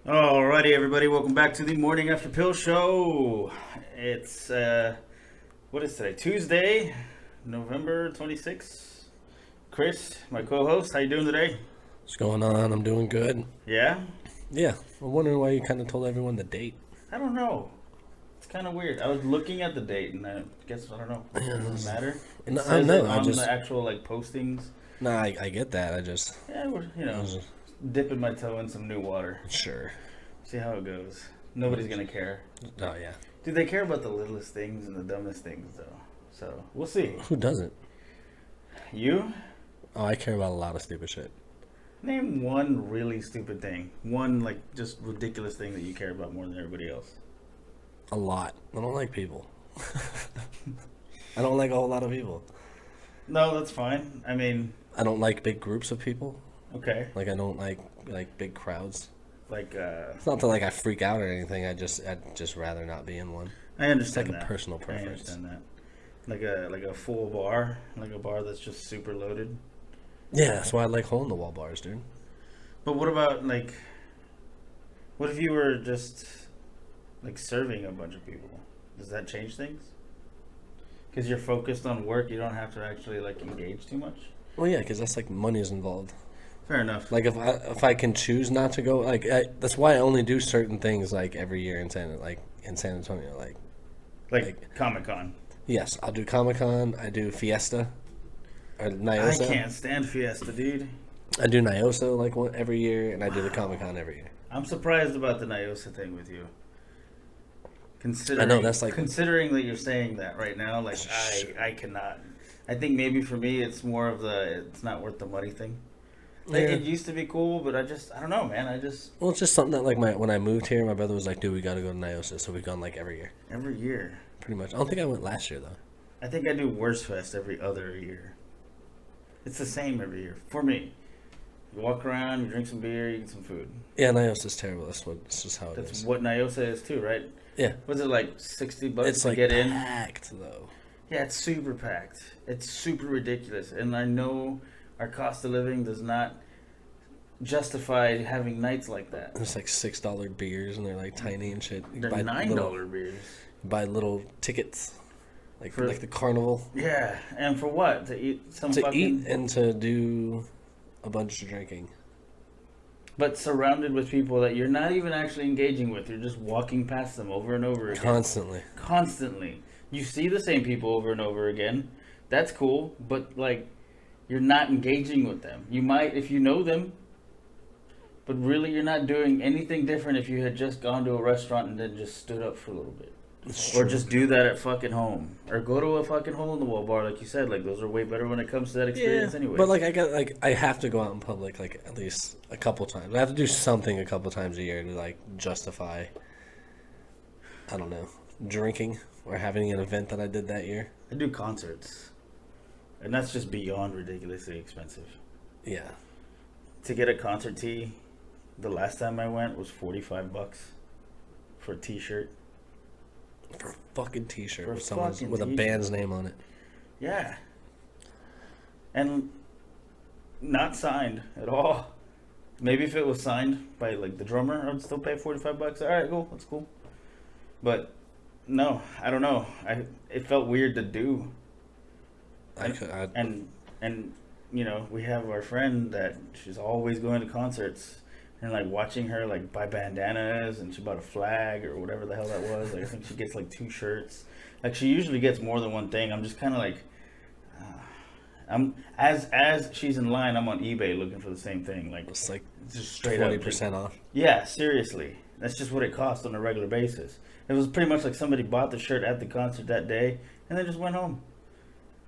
Alrighty, everybody, welcome back to the Morning After Pill Show. It's, what is today? Tuesday, November 26th. Chris, my co-host, how you doing today? What's going on? I'm doing good. Yeah? Yeah, I'm wondering why you kind of told everyone the date. I don't know. It's kind of weird. I was looking at the date, and I guess, I don't know. It doesn't matter. It No, says no, it I on just the actual, postings. nah. I get that. Yeah, we're, I was just, dipping my toe in some new water. sure. See how it goes. Nobody's gonna care. Oh yeah. Do they care about the littlest things and the dumbest things, though? So, we'll see. Who doesn't? You? Oh, I care about a lot of stupid shit. Name one really stupid thing. One, just ridiculous thing that you care about more than everybody else. A lot. I don't like people. I don't like a whole lot of people. No, that's fine. I mean, I don't like big groups of people. okay. Like I don't like big crowds. Like, It's not that I freak out or anything. I'd just rather not be in one. I It's understand like that. a personal I preference. understand that. Like a full bar, like a bar that's just super loaded. Yeah, that's why I like hole in the wall bars, dude. But what about, what if you were just, serving a bunch of people? Does that change things? Because you're focused on work, you don't have to actually, engage too much? Well, yeah, because that's money is involved. Fair enough. Like if I can choose not to go, that's why I only do certain things every year in San Antonio. Like Comic-Con. Yes, I'll do Comic-Con. I do Fiesta or I Niosa. can't stand Fiesta, dude. I do Niosa one every year, and I do the Comic-Con every year. I'm surprised about the Niosa thing with you. Considering, I know, that's considering that you're saying that right now, I cannot. I think maybe for me it's more of it's not worth the money thing. It used to be cool, but I don't know, man. Well, it's just something that when I moved here, my brother was like, "Dude, we got to go to Niosa," so we've gone every year, every year. pretty much. I don't think I went last year though. I think I do Worst Fest every other year. It's the same every year for me. You walk around, you drink some beer, you get some food. Yeah, Niosa's terrible. That's just how it That's is. what Niosa is too, right? Yeah, Was it like $60 it's to get in? packed though. Yeah, it's super packed. It's super ridiculous, and I know our cost of living does not justify having nights like that. It's $6 beers, and they're tiny and shit. You They're buy $9 beers. buy little tickets, For- the carnival, Yeah, and for what? To eat some to fucking... eat and to do a bunch of drinking. But surrounded with people that you're not even actually engaging with. You're just walking past them over and over again. Constantly. Constantly. You see the same people over and over again. That's cool, but you're not engaging with them. You might if you know them, but really you're not doing anything different if you had just gone to a restaurant and then just stood up for a little bit. Or just do that at fucking home. Or go to a fucking hole in the wall bar, like you said. Those are way better when it comes to that experience anyway. But I have to go out in public at least a couple times. I have to do something a couple times a year to justify, I don't know, drinking or having an event that I did that year. I do concerts. And that's just beyond ridiculously expensive. Yeah. To get a concert tee, the last time I went was $45 for a t-shirt. For a fucking t-shirt For a with someone's fucking with a t-shirt. band's name on it. Yeah. And not signed at all. Maybe if it was signed by the drummer, I'd still pay $45. All right, cool. That's cool. But no, I don't know. It felt weird to do. And we have our friend that she's always going to concerts and watching her buy bandanas, and she bought a flag or whatever the hell that was. I think she gets 2 shirts. She usually gets more than one thing. I'm just kind of I'm as she's in line, I'm on eBay looking for the same thing. It's just straight 20% off. Yeah, seriously. That's just what it costs on a regular basis. It was pretty much like somebody bought the shirt at the concert that day and then just went home.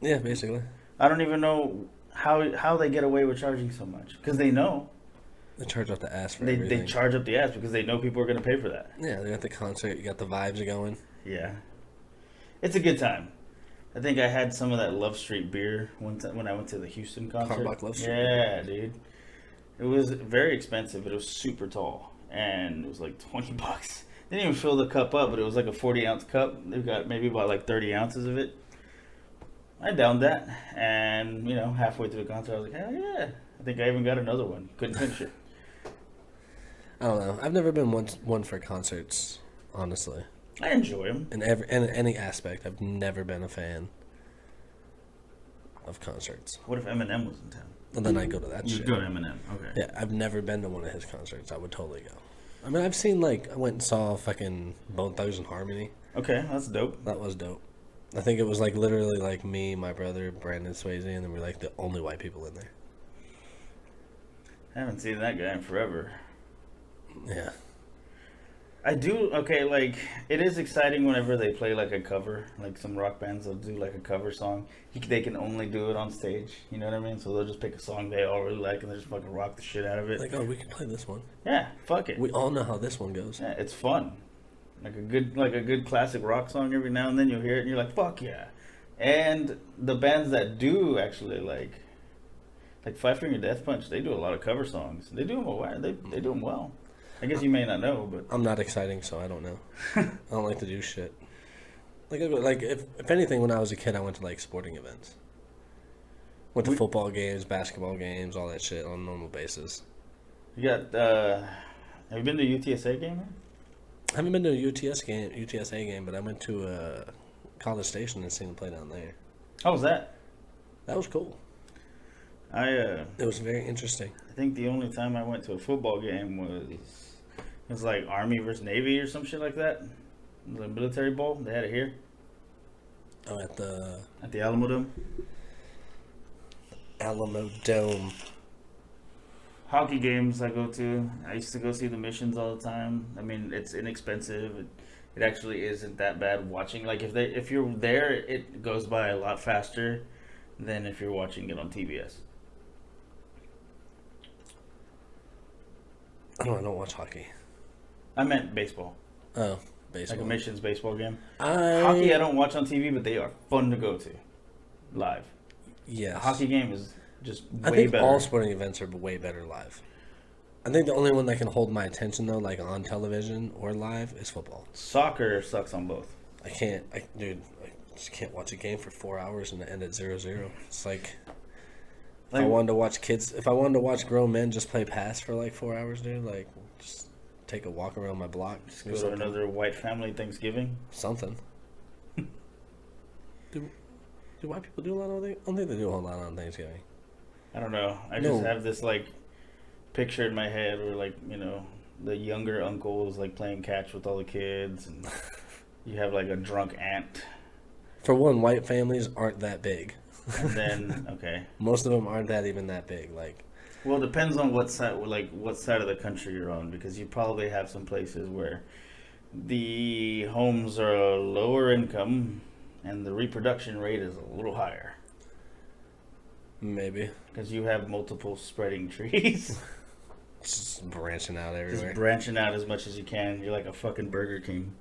Yeah, basically. I don't even know how they get away with charging so much, because they know. They charge up the ass for They everything. charge up the ass because they know people are going to pay for that. Yeah, they got the concert. You got the vibes going. Yeah. It's a good time. I think I had some of that Love Street beer one time when I went to the Houston concert. Carbach Love Street. Yeah, dude. It was very expensive, but it was super tall. And it was $20. They didn't even fill the cup up, but it was a 40-ounce cup. They've got maybe about 30 ounces of it. I downed that. And, halfway through the concert, I was like, hell yeah. I think I even got another one. Couldn't finish it. I don't know. I've never been one for concerts, honestly. I enjoy them. In any aspect, I've never been a fan of concerts. What if Eminem was in town? And then I go to that shit. You'd go to Eminem, okay. Yeah, I've never been to one of his concerts. I would totally go. I mean, I've seen, like, I went and saw fucking Bone Thugs-n-Harmony. Okay, that's dope. That was dope. I think it was, like, literally, like, me, my brother, Brandon Swayze, and then we're, like, the only white people in there. I haven't seen that guy in forever. Yeah. I do, okay, like, it is exciting whenever they play, like, a cover. Like, some rock bands will do, like, a cover song. They can only do it on stage, you know what I mean? So they'll just pick a song they all really like and they just fucking rock the shit out of it. Like, oh, we can play this one. Yeah, fuck it. We all know how this one goes. Yeah, it's fun. Like a good classic rock song every now and then you'll hear it and you're like, fuck yeah. And the bands that do actually, like Five Finger Death Punch, they do a lot of cover songs. They do them well. They do them well. I guess you may not know, but I'm not exciting, so I don't know. I don't like to do shit. Like if anything, when I was a kid, I went to like sporting events. Went to football games, basketball games, all that shit on a normal basis. You got, have you been to a UTSA game? I haven't been to a UTSA game, but I went to College Station and seen them play down there. How was that? That was cool. It was very interesting. I think the only time I went to a football game was like Army versus Navy or some shit like that. The military bowl. They had it here. Oh, at the Alamo Dome. Alamo Dome. Hockey games I go to. I used to go see the Missions all the time. I mean, it's inexpensive. It actually isn't that bad watching. Like if you're there, it goes by a lot faster than if you're watching it on TBS. I don't watch hockey. I meant baseball. Oh, baseball. Like a Missions baseball game. Hockey I don't watch on TV, but they are fun to go to live. Yes. A hockey game is just way I think better. all sporting events are way better live. I think the only one that can hold my attention, though, like on television or live, is football. Soccer sucks on both. I just can't watch a game for 4 hours and it end at 0-0. It's like if I wanted to watch grown men just play pass for like 4 hours, dude, like just take a walk around my block. Just go to another white family Thanksgiving. Something. Do white people do a lot on Thanksgiving? I don't think they do a whole lot on Thanksgiving. I don't know. I just have this like picture in my head where like, you know, the younger uncle is like playing catch with all the kids and you have like a drunk aunt. For one, white families aren't that big. And then okay. Most of them aren't even that big. Like, well, it depends on what side of the country you're on, because you probably have some places where the homes are lower income and the reproduction rate is a little higher. Maybe. Because you have multiple spreading trees. Just branching out everywhere. Just branching out as much as you can. You're like a fucking Burger King.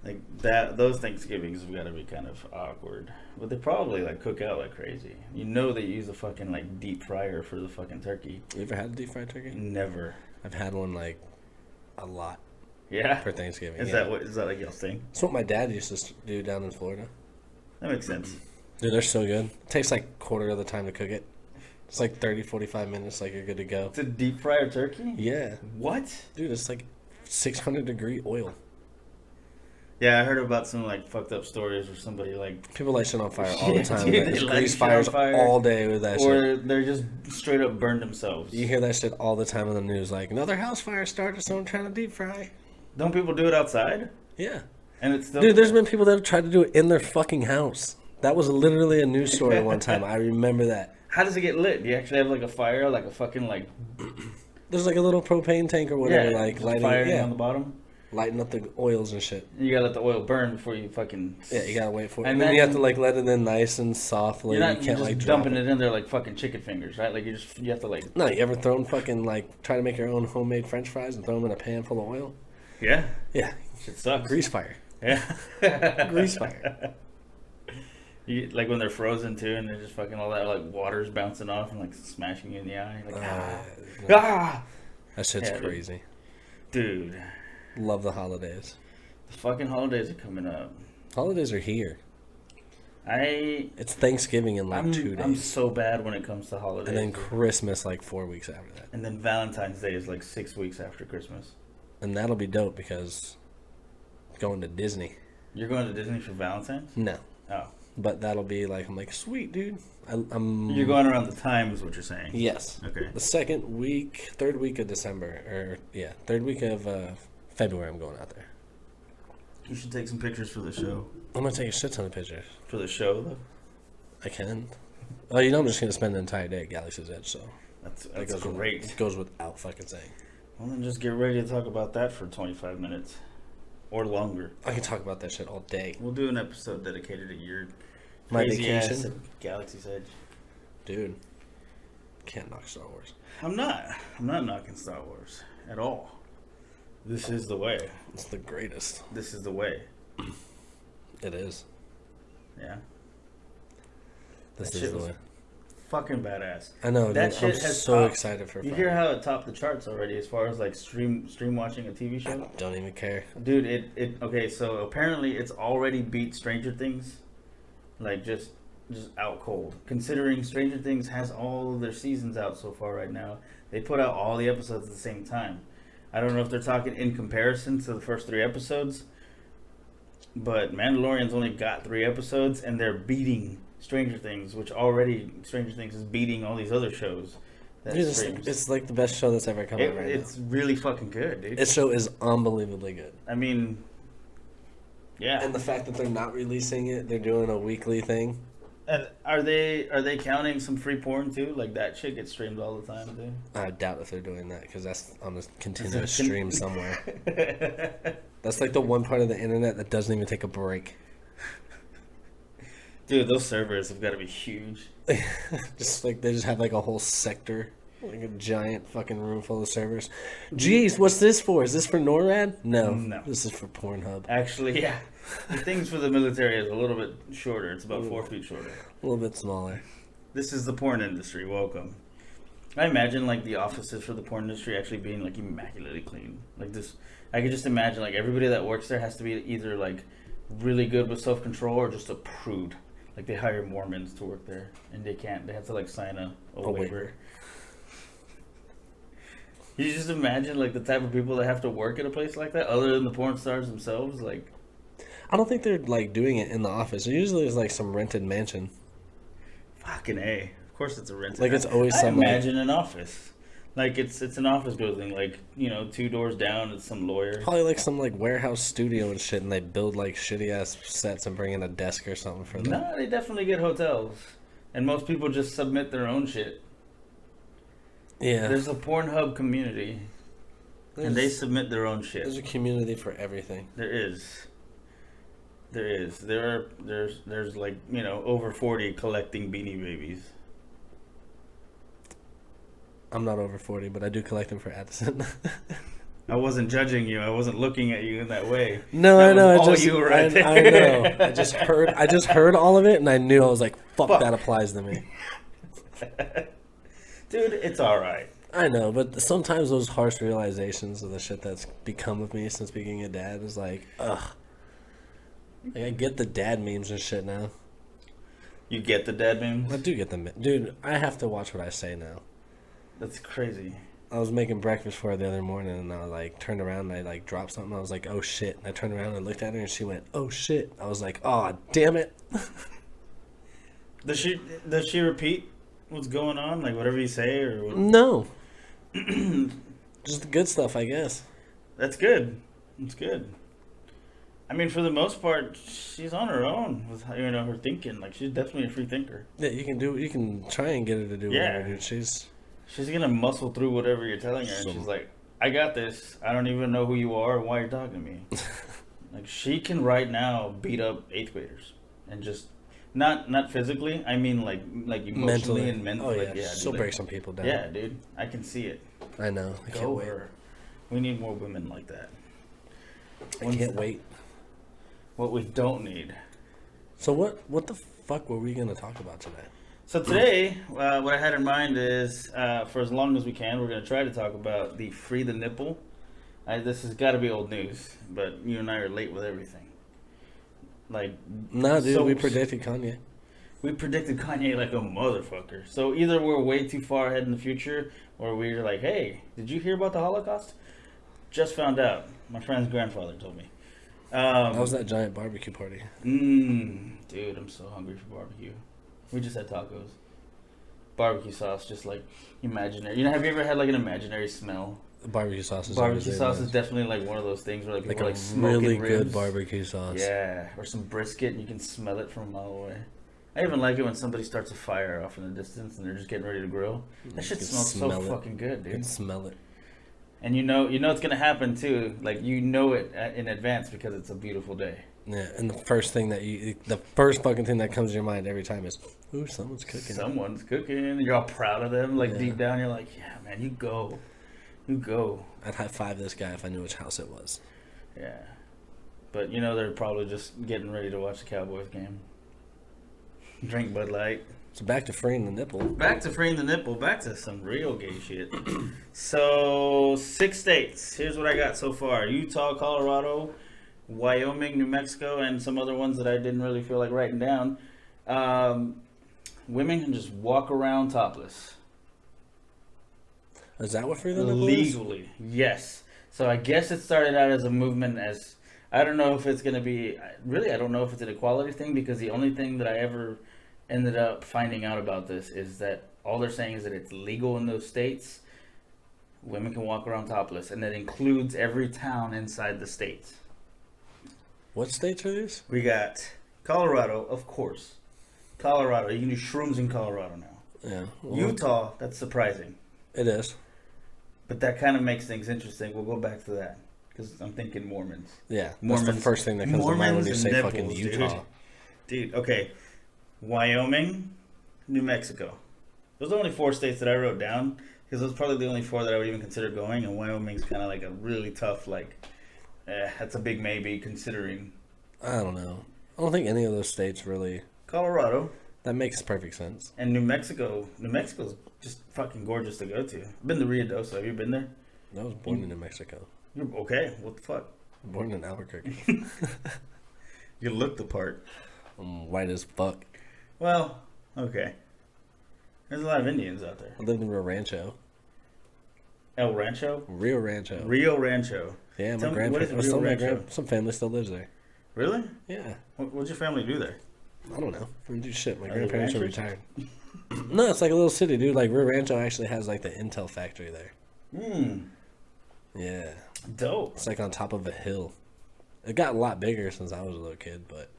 Like that, those Thanksgivings have got to be kind of awkward. But they probably like cook out like crazy. You know they use a fucking like deep fryer for the fucking turkey. You ever had a deep fried turkey? Never. I've had one like a lot. Yeah. For Thanksgiving. Is that like y'all's thing? That's what my dad used to do down in Florida. That makes sense. Dude, they're so good. It takes like a quarter of the time to cook it. It's like 30, 45 minutes, like you're good to go. It's a deep fryer turkey? Yeah. What? Dude, it's like 600 degree oil. Yeah, I heard about some like fucked up stories where somebody like people light shit on fire all the time. Dude, There's they grease light fires fire, all day with that shit. Or they're just straight up burned themselves. You hear that shit all the time on the news, like another house fire started, someone trying to deep fry. Don't people do it outside? Yeah. And it's still Dude, there's been people that have tried to do it in their fucking house. That was literally a news story one time. I remember that. How does it get lit? Do you actually have like a fire, like a fucking like? There's like a little propane tank or whatever, like lighting fire on the bottom, lighting up the oils and shit. You gotta let the oil burn before you fucking. Yeah, you gotta wait for it, and then you have to like let it in nice and softly. You're not you can't just like dumping it in there like fucking chicken fingers, right? Like you have to like. No, you ever thrown fucking like try to make your own homemade French fries and throw them in a pan full of oil? Yeah. Yeah. Shit sucks. Grease fire. Yeah. Grease fire. You, like when they're frozen too, and they're just fucking all that like water's bouncing off and like smashing you in the eye. Like that shit's crazy, dude. Love the holidays. The fucking holidays are coming up. Holidays are here. It's Thanksgiving in like 2 days. I'm so bad when it comes to holidays. And then Christmas like 4 weeks after that. And then Valentine's Day is like 6 weeks after Christmas. And that'll be dope because going to Disney. You're going to Disney for Valentine's? No. Oh. But that'll be like, I'm like, sweet, dude. You're going around the time is what you're saying? Yes. Okay. The third week of December, third week of February I'm going out there. You should take some pictures for the show. I'm going to take a shit ton of pictures. For the show, though? I can. Oh, you know I'm just going to spend the entire day at Galaxy's Edge, so. That's great. It goes without fucking saying. Well, then just get ready to talk about that for 25 minutes. Or longer. I can talk about that shit all day. We'll do an episode dedicated to your My crazy vacation. ass at Galaxy's Edge. Dude. Can't knock Star Wars. I'm not knocking Star Wars at all. This is the way. It's the greatest. This is the way. It is. Yeah. This That is shit the was way. Fucking badass. I know, That dude. shit I'm has so topped- excited for You fun. hear how it topped the charts already as far as like stream watching a TV show? I don't even care. Dude, it okay, so apparently it's already beat Stranger Things. Like just out cold. Considering Stranger Things has all of their seasons out so far right now. They put out all the episodes at the same time. I don't know if they're talking in comparison to the first 3 episodes, but Mandalorian's only got 3 episodes and they're beating Stranger Things, which already Stranger Things is beating all these other shows. That Dude, streams. it's like the best show that's ever come out right It's really fucking good, dude. This show is unbelievably good. I mean, yeah. And the fact that they're not releasing it, they're doing a weekly thing. And are they counting some free porn too? Like that shit gets streamed all the time too. I doubt if they're doing that because that's on a continuous stream somewhere. That's like the one part of the internet that doesn't even take a break. Dude, those servers have got to be huge. Just like they just have like a whole sector, like a giant fucking room full of servers. Jeez, what's this for? Is this for NORAD? No, this is for Pornhub. Actually, yeah. The things for the military is a little bit shorter. It's about 4 feet shorter. A little bit smaller. This is the porn industry. Welcome. I imagine like the offices for the porn industry actually being like immaculately clean. Like this, I could just imagine like everybody that works there has to be either like really good with self-control or just a prude. Like they hire Mormons to work there, and they have to like sign a waiver. You just imagine like the type of people that have to work at a place like that, other than the porn stars themselves. Like, I don't think they're like doing it in the office. Usually it's like some rented mansion. fucking A. Of course, it's a rented. Like it's always I some. imagine an office. Like it's an office building. Like 2 doors down, it's some lawyer. Probably like some like warehouse studio and shit, and they build like shitty ass sets and bring in a desk or something for them. No, they definitely get hotels, and most people just submit their own shit. Yeah, There's a Pornhub community, and they submit their own shit. There's a community for everything. There's like over 40 collecting Beanie Babies. I'm not over 40, but I do collect them for Addison. I wasn't judging you. I wasn't looking at you in that way. No, That I know. was all you right there. I know. I just heard all of it, and I knew. I was like, fuck. That applies to me. Dude, it's all right. I know, but sometimes those harsh realizations of the shit that's become of me since being a dad is like, ugh. Like, I get the dad memes and shit now. You get the dad memes? I do get them. Dude, I have to watch what I say now. That's crazy. I was making breakfast for her the other morning, and I like turned around and I like dropped something. I was like, "Oh shit!" And I turned around and looked at her, and she went, "Oh shit!" I was like, "Oh damn it!" Does she repeat what's going on, like whatever you say, or what? No, just the good stuff, I guess. That's good. That's good. I mean, for the most part, she's on her own with her thinking. Like she's definitely a free thinker. Yeah, you can try and get her to do whatever, dude. She's gonna muscle through whatever you're telling her, and she's like, "I got this. I don't even know who you are or why you're talking to me." Like she can right now beat up 8th graders, and just not physically. I mean like emotionally and mentally. Oh yeah, like, yeah she'll dude, break some people down. Yeah, dude, I can see it. I know. I can't wait. We need more women like that. I can't wait. What we don't need. So what the fuck were we gonna talk about today? So today, what I had in mind is, for as long as we can, we're going to try to talk about the free the nipple. This has got to be old news, but you and I are late with everything. Like, No, dude, so we predicted Kanye. we predicted Kanye like a motherfucker. So either we're way too far ahead in the future, or we're like, hey, did you hear about the Holocaust? Just found out. My friend's grandfather told me. How was that giant barbecue party? Dude, I'm so hungry for barbecue. We just had tacos. Barbecue sauce, just like imaginary. Have you ever had like an imaginary smell? Barbecue sauce is Barbecue sauce is definitely like one of those things where like people like smoking really ribs. good barbecue sauce. Yeah, or some brisket and you can smell it from a mile away. I even like it when somebody starts a fire off in the distance and they're just getting ready to grill. That shit smells so fucking good, dude. You can smell it. And you know it's gonna happen too. Like you know it in advance because it's a beautiful day. Yeah, and the first fucking thing that comes to your mind every time is, ooh, someone's cooking. Someone's cooking. And you're all proud of them. Like deep down, you're like, yeah, man, you go. I'd high five this guy if I knew which house it was. Yeah, but they're probably just getting ready to watch the Cowboys game. Drink Bud Light. So back to freeing the nipple. Back to some real gay shit. So 6 states. Here's what I got so far: Utah, Colorado, Wyoming, New Mexico, and some other ones that I didn't really feel like writing down. Women can just walk around topless. Is that what free the nipple legally? Yes. So I guess it started out as a movement as, I don't know if it's going to be, really I don't know if it's an equality thing, because the only thing that I ever ended up finding out about this is that all they're saying is that it's legal in those states. Women can walk around topless, and that includes every town inside the states. What states are these? We got Colorado, of course. Colorado, you can do shrooms in Colorado now. Yeah. Well, Utah, that's surprising. It is. But that kind of makes things interesting. We'll go back to that, because I'm thinking Mormons. Yeah, Mormons. That's the first thing that comes to mind when you say nipples, fucking Utah. Dude, okay. Wyoming, New Mexico. Those are only 4 states that I wrote down, because those are probably the only 4 that I would even consider going, and Wyoming's kind of like a really tough, that's a big maybe, considering. I don't know. I don't think any of those states really. Colorado. That makes perfect sense. And New Mexico. New Mexico's just fucking gorgeous to go to. I've been to Rio Doso. Have you been there? I was born in New Mexico. You're okay. What the fuck? Born in Albuquerque. You look the part. I'm white as fuck. Well, okay. There's a lot of Indians out there. I lived in Rio Rancho. El Rancho? Rio Rancho. Rio Rancho. Yeah, Tell me, what is Rio Rancho? Some family still lives there. Really? Yeah. What'd your family do there? I don't know. I didn't do shit. My grandparents are retired. No, it's like a little city, dude. Like, Rio Rancho actually has, like, the Intel factory there. Yeah. Dope. It's, like, on top of a hill. It got a lot bigger since I was a little kid, but...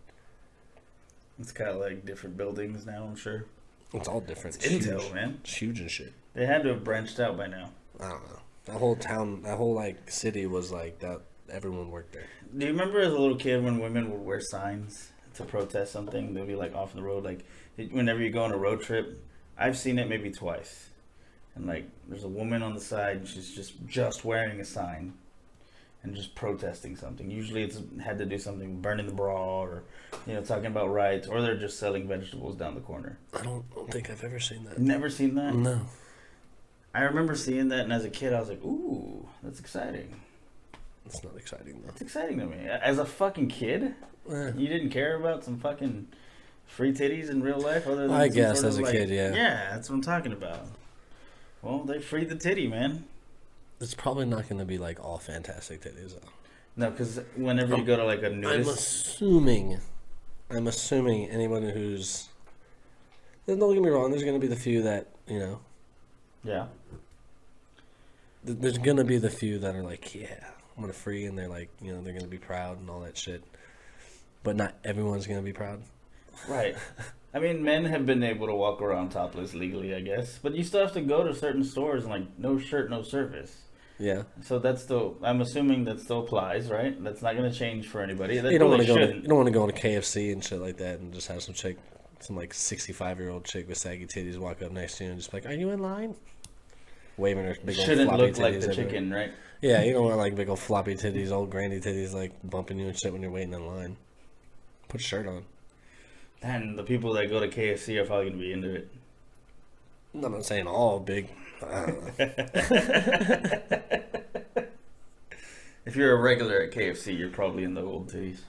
It's kind of like different buildings now, I'm sure. It's all different. It's Intel, huge, man. It's huge and shit. They had to have branched out by now. I don't know. That whole town, that whole, like, city was, like, that. Everyone worked there. Do you remember as a little kid when women would wear signs to protest something? They'd be, like, off the road. Like, whenever you go on a road trip, I've seen it maybe twice. And, like, there's a woman on the side, and she's just wearing a sign and just protesting something. Usually it's had to do something, burning the bra or, talking about rights, or they're just selling vegetables down the corner. I don't think I've ever seen that. Never seen that? No. I remember seeing that, and as a kid, I was like, ooh, that's exciting. It's not exciting, though. It's exciting to me. As a fucking kid, you didn't care about some fucking free titties in real life? Other than I guess sort as of a kid, yeah. Yeah, that's what I'm talking about. Well, they freed the titty, man. It's probably not going to be, like, all fantastic titties, though. No, because whenever you go to, like, a nudist... I'm assuming anyone who's... Don't get me wrong, there's going to be the few that, Yeah. There's going to be the few that are like, yeah, I'm going to free, and they're like, they're going to be proud and all that shit. But not everyone's going to be proud. Right. I mean, men have been able to walk around topless legally, I guess. But you still have to go to certain stores and, like, no shirt, no service. Yeah. So that's still, I'm assuming that still applies, right? That's not going to change for anybody. That you don't really want to go to KFC and shit like that and just have some like 65-year-old chick with saggy titties walk up next to you and just be like, are you in line? Waving her big old floppy titties. Shouldn't look like the chicken, right? Yeah, you don't want like big old floppy titties, old granny titties like bumping you and shit when you're waiting in line. Put a shirt on. And the people that go to KFC are probably going to be into it. I'm not saying all big. I don't know. If you're a regular at KFC, you're probably in the old titties.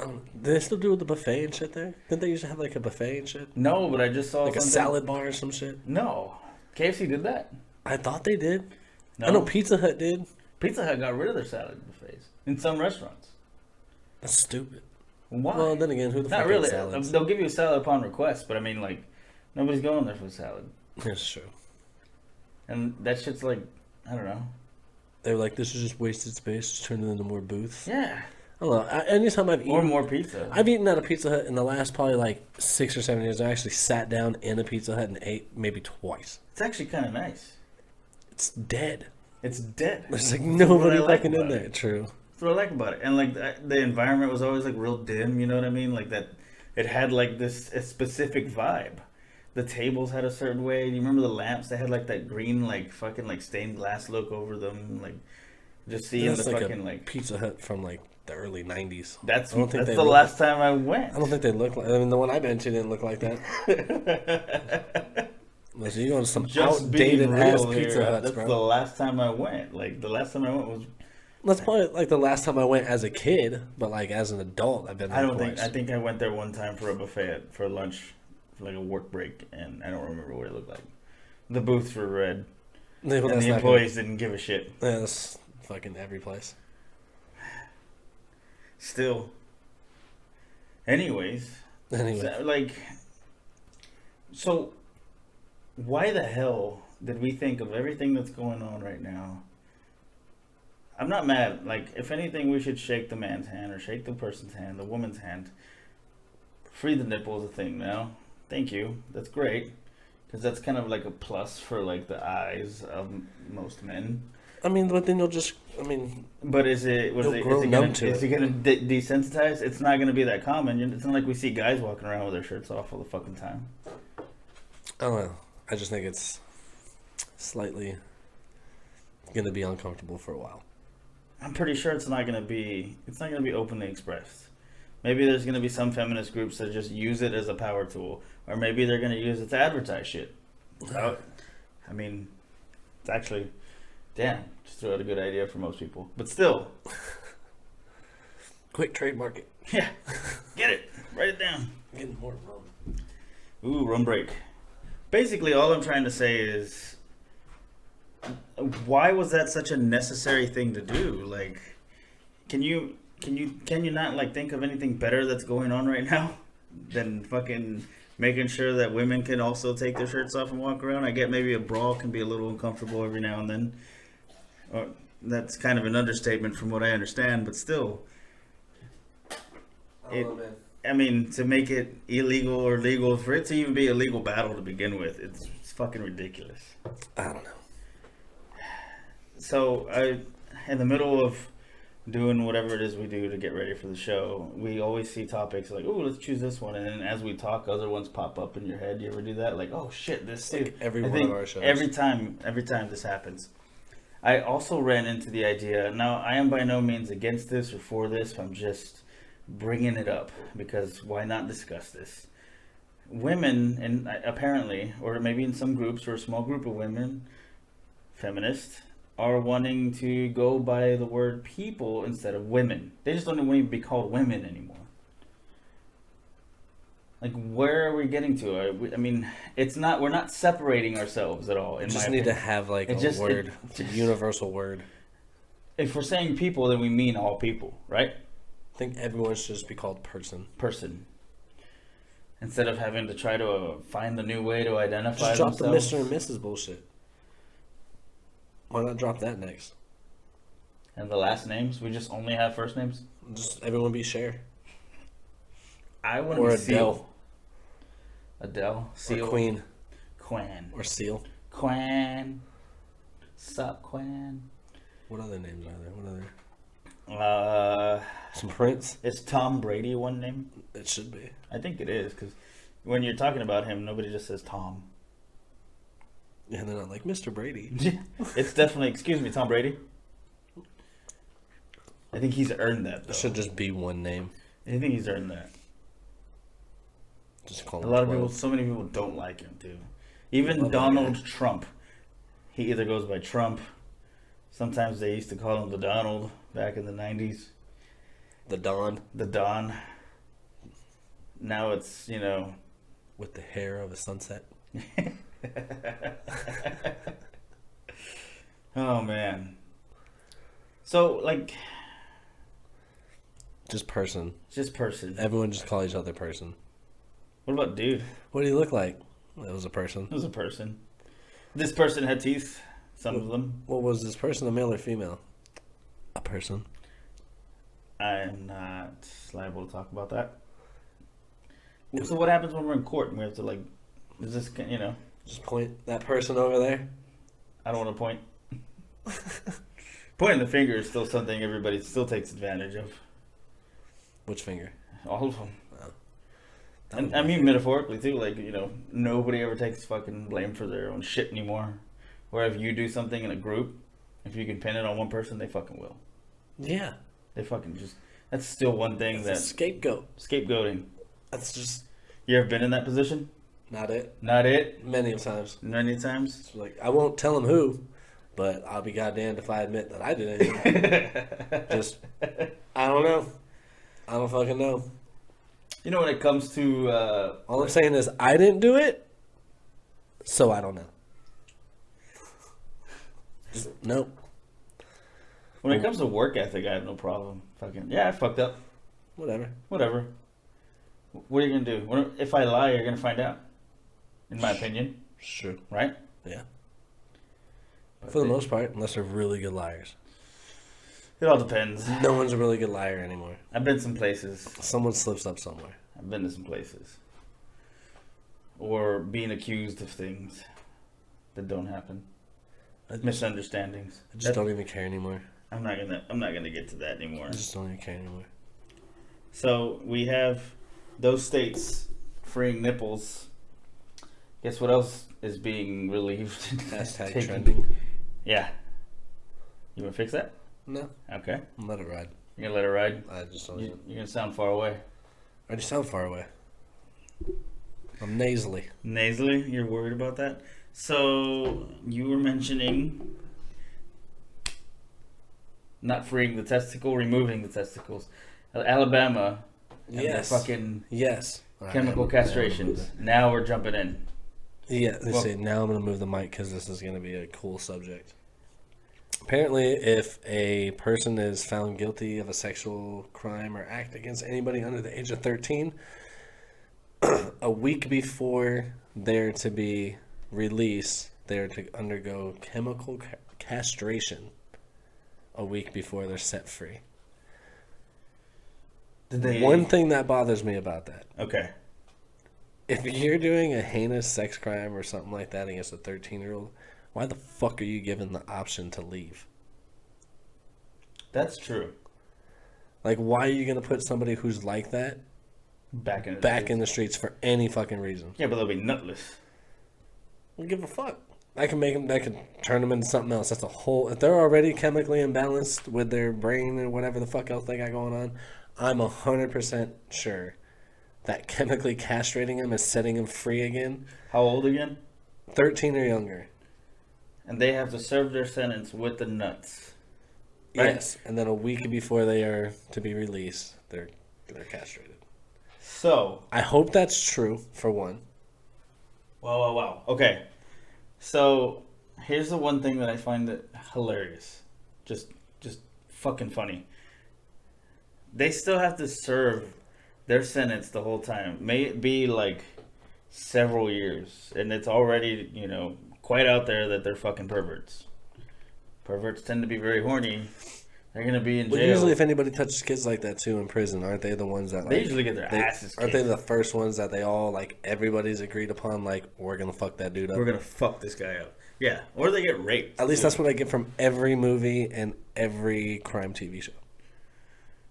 Do they still do the buffet and shit there? Didn't they used to have like a buffet and shit? No, but I just saw Like a something. salad bar or some shit? No, KFC did that. I thought they did. No, I know Pizza Hut did. Pizza Hut got rid of their salad buffets in some restaurants. That's stupid. Why? Well, then again, who the Not fuck really. eats salads? They'll give you a salad upon request, but I mean, like, nobody's going there for the salad. That's true. And that shit's like, I don't know. They were like, this is just wasted space. Just turn it into more booths. Yeah. I don't know. Anytime I've Or eaten, more pizza. I've eaten at a Pizza Hut in the last probably like 6 or 7 years. I actually sat down in a Pizza Hut and ate maybe twice. It's actually kind of nice. It's dead. It's dead. There's like That's nobody what I like fucking in about there. it. True. That's what I like about it. And like the environment was always like real dim, you know what I mean? Like that, it had like this a specific vibe. The tables had a certain way. You remember the lamps? They had like that green, like fucking like stained glass look over them. Like just seeing That's the like fucking a like. Pizza Hut from like the early 90s. That's I don't think that's they the look- last time I went. I don't think they look like. I mean, the one I've been to didn't look like that. So you go to some Just being outdated ass real Pizza here, Huts, that's bro. the last time I went. Like the last time I went was. That's probably like the last time I went as a kid, but like as an adult, I've been there I don't twice. think. I think I went there one time for a buffet for lunch, for like a work break, and I don't remember what it looked like. The booths were red, Yeah, well, and that's the not employees didn't give a shit. good. Yeah, that's fucking every place. Still. Anyways, Anyway, so why the hell did we think of everything that's going on right now? I'm not mad. Like, if anything, we should shake the man's hand or shake the person's hand, the woman's hand. Free the nipple is a thing now. Thank you. That's great. Because that's kind of like a plus for, like, the eyes of most men. I mean, but then you'll just, I mean, But is it You'll grow numb to is it gonna desensitize? It's not gonna be that common. It's not like we see guys walking around with their shirts off all the fucking time. I don't know. I just think it's slightly going to be uncomfortable for a while. I'm pretty sure it's not gonna be openly expressed. Maybe there's gonna be some feminist groups that just use it as a power tool, or maybe they're gonna use it to advertise shit. I mean, it's actually, damn, just threw out a good idea for most people. But still, Quick trademark it. yeah, get it, write it down. Getting more rum. Ooh, rum break. Basically, all I'm trying to say is, why was that such a necessary thing to do? Like, can you not like think of anything better that's going on right now than fucking making sure that women can also take their shirts off and walk around? I get maybe a bra can be a little uncomfortable every now and then. Or, that's kind of an understatement from what I understand, but still. I mean, to make it illegal or legal, for it to even be a legal battle to begin with, it's fucking ridiculous. I don't know. So, in the middle of doing whatever it is we do to get ready for the show, we always see topics like, oh, let's choose this one. And then as we talk, other ones pop up in your head. You ever do that? Like, oh, shit, this too. Like every I one think of our shows. Every time this happens. I also ran into the idea, now I am by no means against this or for this, I'm just bringing it up because why not discuss this? Women, and apparently, or maybe in some groups or a small group of women, feminists, are wanting to go by the word people instead of women. They just don't want to even be called women anymore. Like, where are we getting to? I mean, it's not. We're not separating ourselves at all. We just need to have like a word, a universal word. If we're saying people, then we mean all people, right? I think everyone should just be called person. Person. Instead of having to try to find a new way to identify Just drop themselves. the Mr. and Mrs. bullshit. Why not drop that next? And the last names, we just only have first names. Just everyone be Cher. I want Or to Adele. Seal. Adele. Seal. Or Queen. Quan. Or Seal. Quan. Sup, Quan. What other names are there? What other? Some Prince? Is Tom Brady one name? It should be. I think it is, because when you're talking about him, nobody just says Tom. Yeah, they're not like Mr. Brady. It's definitely, excuse me, Tom Brady. I think he's earned that, though. It should just be one name. I think he's earned that. Just call A him lot of 12. people, so many people don't like him, too. Even Donald Trump. He either goes by Trump. Sometimes they used to call him the Donald back in the 90s. The Don. The Don. now it's, you know. With the hair of a sunset. Oh, man. So, like... Just person. Just person. Everyone just call each other person. What about dude? What do you look like? It was a person. It was a person. This person had teeth. Some of them. What was this person, a male or female? A person. I'm not liable to talk about that. So what happens when we're in court and we have to, like, is this, you know? Just point that person over there. I don't want to point. Pointing the finger is still something everybody still takes advantage of. Which finger? All of them. Oh. And I mean metaphorically too, like, you know, nobody ever takes fucking blame for their own shit anymore. Where if you do something in a group, if you can pin it on one person, they fucking will. Yeah. They fucking just, that's still one thing That's a scapegoat. Scapegoating. That's just... You ever been in that position? Not it. Not it? Many times. Many times? It's like, I won't tell them who, but I'll be goddamned if I admit that I did it. Just, I don't know. I don't fucking know. You know, when it comes to... All I'm saying is I didn't do it, so I don't know. Just, nope. When it comes to work ethic, I have no problem. Fucking, yeah, I fucked up. Whatever. What are you going to do? If I lie, you're going to find out. In my opinion. Sure. Right? Yeah. But For the most part, unless they're really good liars. It all depends. No one's a really good liar anymore. I've been some places. Someone slips up somewhere. I've been to some places. Or being accused of things that don't happen. Misunderstandings. I just don't even care anymore. I'm not gonna get to that anymore. I just don't even care anymore. So we have those states freeing nipples. Guess what else is being relieved? Hashtag trending. Yeah. You wanna fix that? No. Okay. Let it ride. You're gonna let it ride? I just don't. You're gonna sound far away. I just sound far away. I'm nasally. Nasally? You're worried about that? So you were mentioning not freeing the testicle, removing the testicles. Alabama. And Yes. their fucking Yes. chemical castrations. Now we're jumping in. Yeah. Let's see. Now I'm gonna move the mic because this is gonna be a cool subject. Apparently, if a person is found guilty of a sexual crime or act against anybody under the age of 13, a week before they're to be released, they're to undergo chemical castration a week before they're set free. One thing that bothers me about that. Okay. If you're doing a heinous sex crime or something like that against a 13-year-old, why the fuck are you given the option to leave? That's true. Like, why are you going to put somebody who's like that Back in the streets for any fucking reason? Yeah, but they'll be nutless. I don't give a fuck. I can turn them into something else. That's a whole... If they're already chemically imbalanced with their brain and whatever the fuck else they got going on, I'm 100% sure that chemically castrating them is setting them free again. How old again? 13 or younger. And they have to serve their sentence with the nuts. Right? Yes, and then a week before they are to be released, they're castrated. So... I hope that's true, for one. Wow. Okay. So, here's the one thing that I find that hilarious. Just fucking funny. They still have to serve their sentence the whole time. May it be like several years. And it's already, you know, quite out there that they're fucking perverts. Perverts tend to be very horny. They're going to be in jail. Well, usually if anybody touches kids like that, too, in prison, aren't they the ones that, like... They usually get their asses kicked. Aren't they the first ones that they all, like, everybody's agreed upon, like, we're going to fuck that dude up? We're going to fuck this guy up. Yeah. Or they get raped. At least that's what I get from every movie and every crime TV show.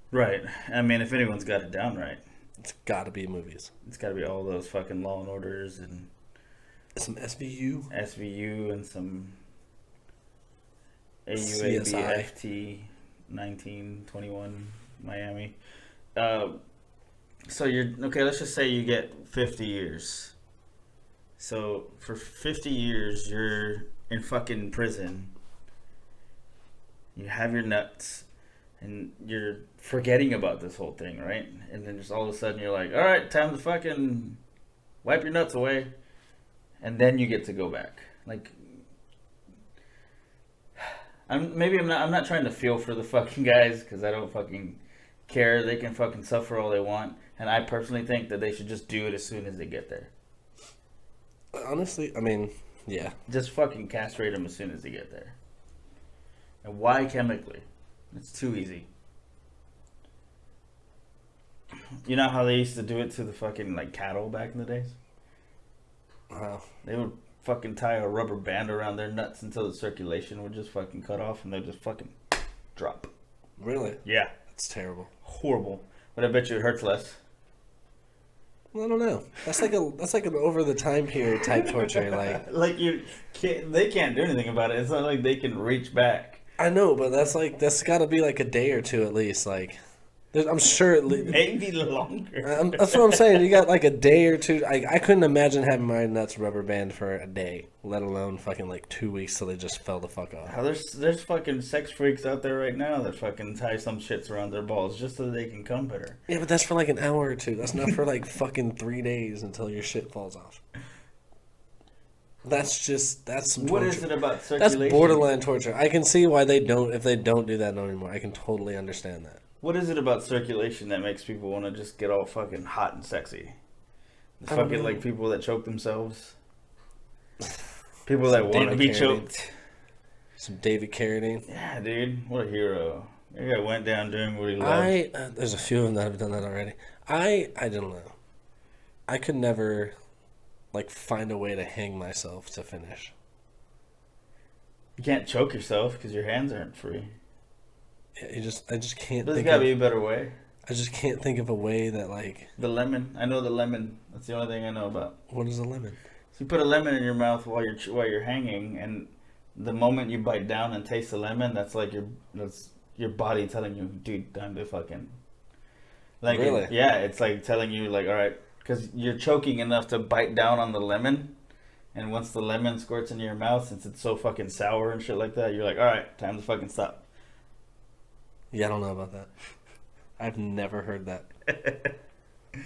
Right. I mean, if anyone's got it down right. It's got to be movies. It's got to be all those fucking Law and Orders and... Some SVU. SVU and some... CSI. AUABFT 1921 Miami. So you're... Okay, let's just say you get 50 years. So for 50 years, you're in fucking prison. You have your nuts. and you're forgetting about this whole thing, right? And then just all of a sudden you're like, all right, time to fucking wipe your nuts away, and then you get to go back. Like, I'm not trying to feel for the fucking guys, because I don't fucking care. They can fucking suffer all they want, and I personally think that they should just do it as soon as they get there. Honestly, I mean, yeah. Just fucking castrate them as soon as they get there. And why chemically? It's too easy. You know how they used to do it to the fucking, like, cattle back in the days? Wow. They would fucking tie a rubber band around their nuts until the circulation would just fucking cut off, and they'd just fucking drop. Really? Yeah. That's terrible. Horrible. But I bet you it hurts less. Well, I don't know. That's like an over the time period type torture. Like They can't do anything about it. It's not like they can reach back. I know, but that's got to be like a day or two at least. Like, I'm sure Maybe longer. That's what I'm saying. You got like a day or two. I couldn't imagine having my nuts rubber band for a day, let alone fucking like 2 weeks till they just fell the fuck off. There's fucking sex freaks out there right now that fucking tie some shits around their balls just so they can come better. Yeah, but that's for like an hour or two. That's not for like fucking 3 days until your shit falls off. That's some torture. What is it about circulation? That's borderline torture. I can see why if they don't do that anymore. I can totally understand that. What is it about circulation that makes people want to just get all fucking hot and sexy? Fucking like people that choke themselves. People that want to be choked. Some David Carradine. Yeah, dude. What a hero. That guy went down doing what he loved. There's a few of them that have done that already. I don't know. I could never, like, find a way to hang myself to finish. You can't choke yourself because your hands aren't free. I just can't. There's gotta be a better way. I just can't think of a way that, like, the lemon. I know the lemon. That's the only thing I know about. What is a lemon? So you put a lemon in your mouth while you're hanging, and the moment you bite down and taste the lemon, that's your body telling you, dude, time to fucking. Like, really? It's like telling you, like, all right, because you're choking enough to bite down on the lemon, and once the lemon squirts into your mouth, since it's so fucking sour and shit like that, you're like, all right, time to fucking stop. Yeah, I don't know about that. I've never heard that. What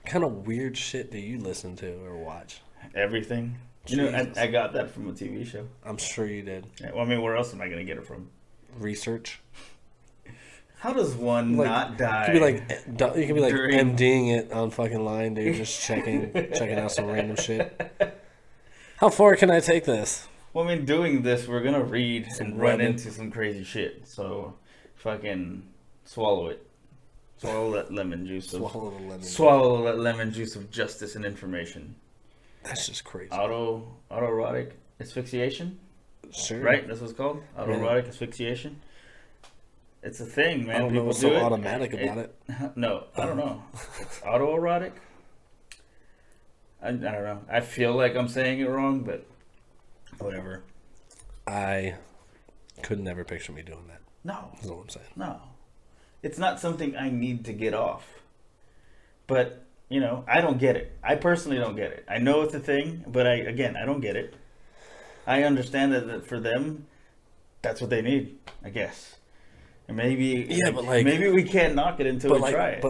kind of weird shit do you listen to or watch? Everything. Jesus. You know, I got that from a TV show. I'm sure you did. Yeah, well, I mean, where else am I going to get it from? Research. How does one not die? You could be like MDing it on fucking line, dude. Just checking out some random shit. How far can I take this? Well, I mean, doing this, we're going to read and run into some crazy shit. So, fucking swallow it. Swallow that lemon juice. Swallow that lemon juice of justice and information. That's just crazy. Autoerotic asphyxiation? Sure. Right? That's what it's called? Autoerotic asphyxiation? It's a thing, man. I don't know what's so automatic about it. No, I don't know. It's autoerotic? I don't know. I feel like I'm saying it wrong, but whatever. I could never picture me doing that. No. That's all I'm saying. No. It's not something I need to get off. But, you know, I don't get it. I personally don't get it. I know it's a thing, but I don't get it. I understand that for them, that's what they need, I guess. And maybe maybe we can't knock it until we try it.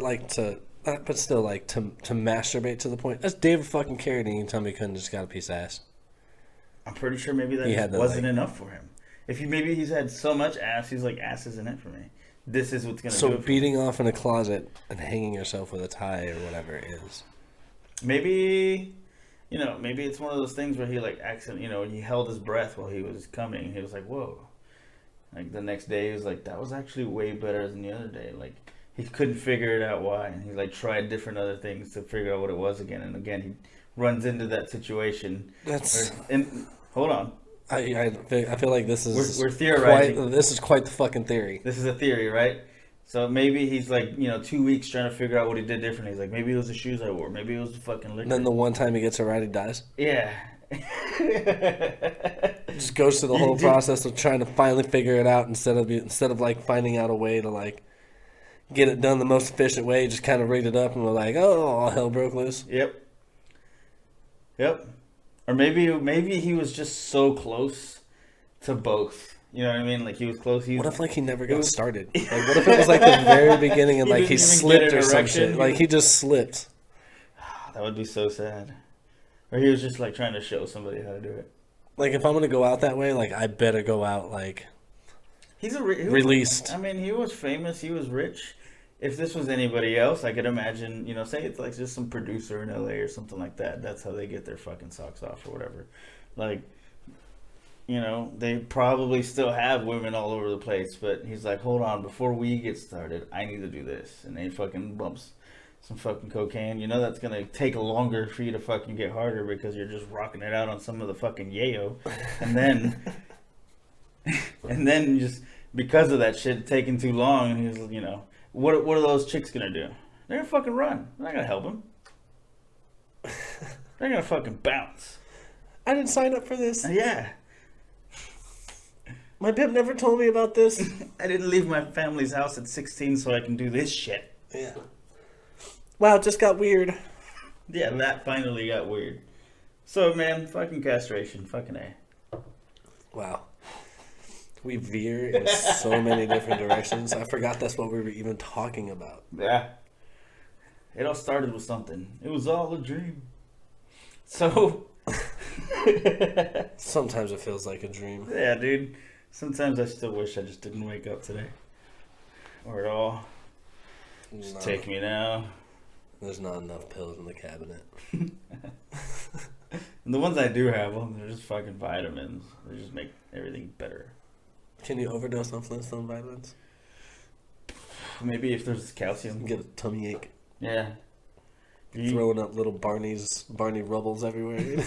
But still, like, to masturbate to the point. That's David fucking Carradine. You tell me he couldn't just got a piece of ass. I'm pretty sure maybe that wasn't enough for him. Maybe he's had so much ass, he's like, ass isn't it for me. This is what's going to do it. So beating off in a closet and hanging yourself with a tie or whatever it is. Maybe, maybe it's one of those things where he like he held his breath while he was coming. He was like, whoa. Like the next day he was like, that was actually way better than the other day. Like he couldn't figure it out why. And he like tried different other things to figure out what it was again. And again, he runs into that situation. Hold on. I feel like this is we're theorizing. This is quite the fucking theory. This is a theory, right? So maybe he's like 2 weeks trying to figure out what he did differently. He's like, maybe it was the shoes I wore. Maybe it was the fucking liquor. And then the one time he gets it right, he dies. Yeah. Just goes through the whole process of trying to finally figure it out instead of like finding out a way to like get it done the most efficient way. Just kind of rigged it up and we're like, oh, all hell broke loose. Yep. Or maybe he was just so close to both. You know what I mean? Like he was close. What if like he never got started? Like what if it was like the very beginning and like he slipped or some shit? Like he just slipped. That would be so sad. Or he was just like trying to show somebody how to do it. Like if I'm gonna go out that way, like I better go out like released. I mean, he was famous. He was rich. If this was anybody else, I could imagine, you know, say it's like just some producer in LA or something like that. That's how they get their fucking socks off or whatever. Like, you know, they probably still have women all over the place, but he's like, hold on, before we get started, I need to do this. And then he fucking bumps some fucking cocaine. You know that's going to take longer for you to fucking get harder because you're just rocking it out on some of the fucking yayo. And then, and then just because of that shit taking too long, he's, you know, what are those chicks going to do? They're going to fucking run. They're not going to help him. They're going to fucking bounce. I didn't sign up for this. Yeah. My pimp never told me about this. I didn't leave my family's house at 16 so I can do this shit. Yeah. Wow, it just got weird. Yeah, that finally got weird. So, man, fucking castration. Fucking A. Wow. We veer in so many different directions. I forgot that's what we were even talking about. Yeah. It all started with something. It was all a dream. So... Sometimes it feels like a dream. Yeah, dude. Sometimes I still wish I just didn't wake up today. Or at all. Just take me now. There's not enough pills in the cabinet. And the ones I do have, well, they're just fucking vitamins. They just make everything better. Can you overdose on Flintstone vitamins? Maybe if there's calcium. Get a tummy ache. Yeah. Throwing up little Barney Rubbles everywhere.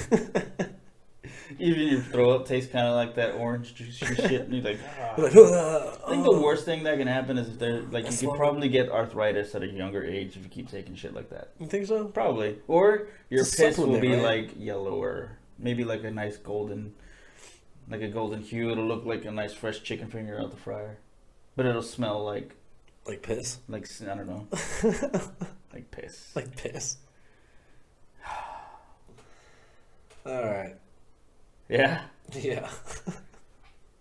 Even your throw up tastes kind of like that orange juicy shit, and you're like, ah. You're like, I think the worst thing that can happen is if they're like you could probably get arthritis at a younger age if you keep taking shit like that. You think so? Probably. Or your piss will be right? like yellower, maybe like a nice golden, like a golden hue. It'll look like a nice fresh chicken finger out the fryer, but it'll smell like piss. Like I don't know, like piss. Like piss. All right. Yeah? Yeah.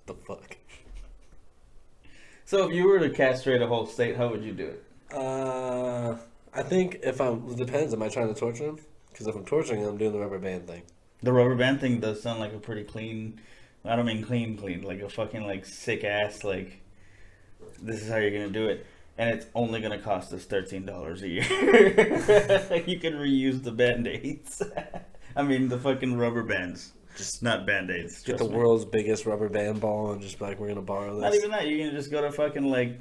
The fuck? So if you were to castrate a whole state, how would you do it? I think it depends. Am I trying to torture him? Because if I'm torturing him, I'm doing the rubber band thing. The rubber band thing does sound like a pretty clean, I don't mean clean, like a fucking like sick ass, like, this is how you're going to do it. And it's only going to cost us $13 a year. You can reuse the Band-Aids. I mean, the fucking rubber bands. Just not Band-Aids. Get the world's biggest rubber band ball and just be like, we're going to borrow this. Not even that. You can just go to fucking like,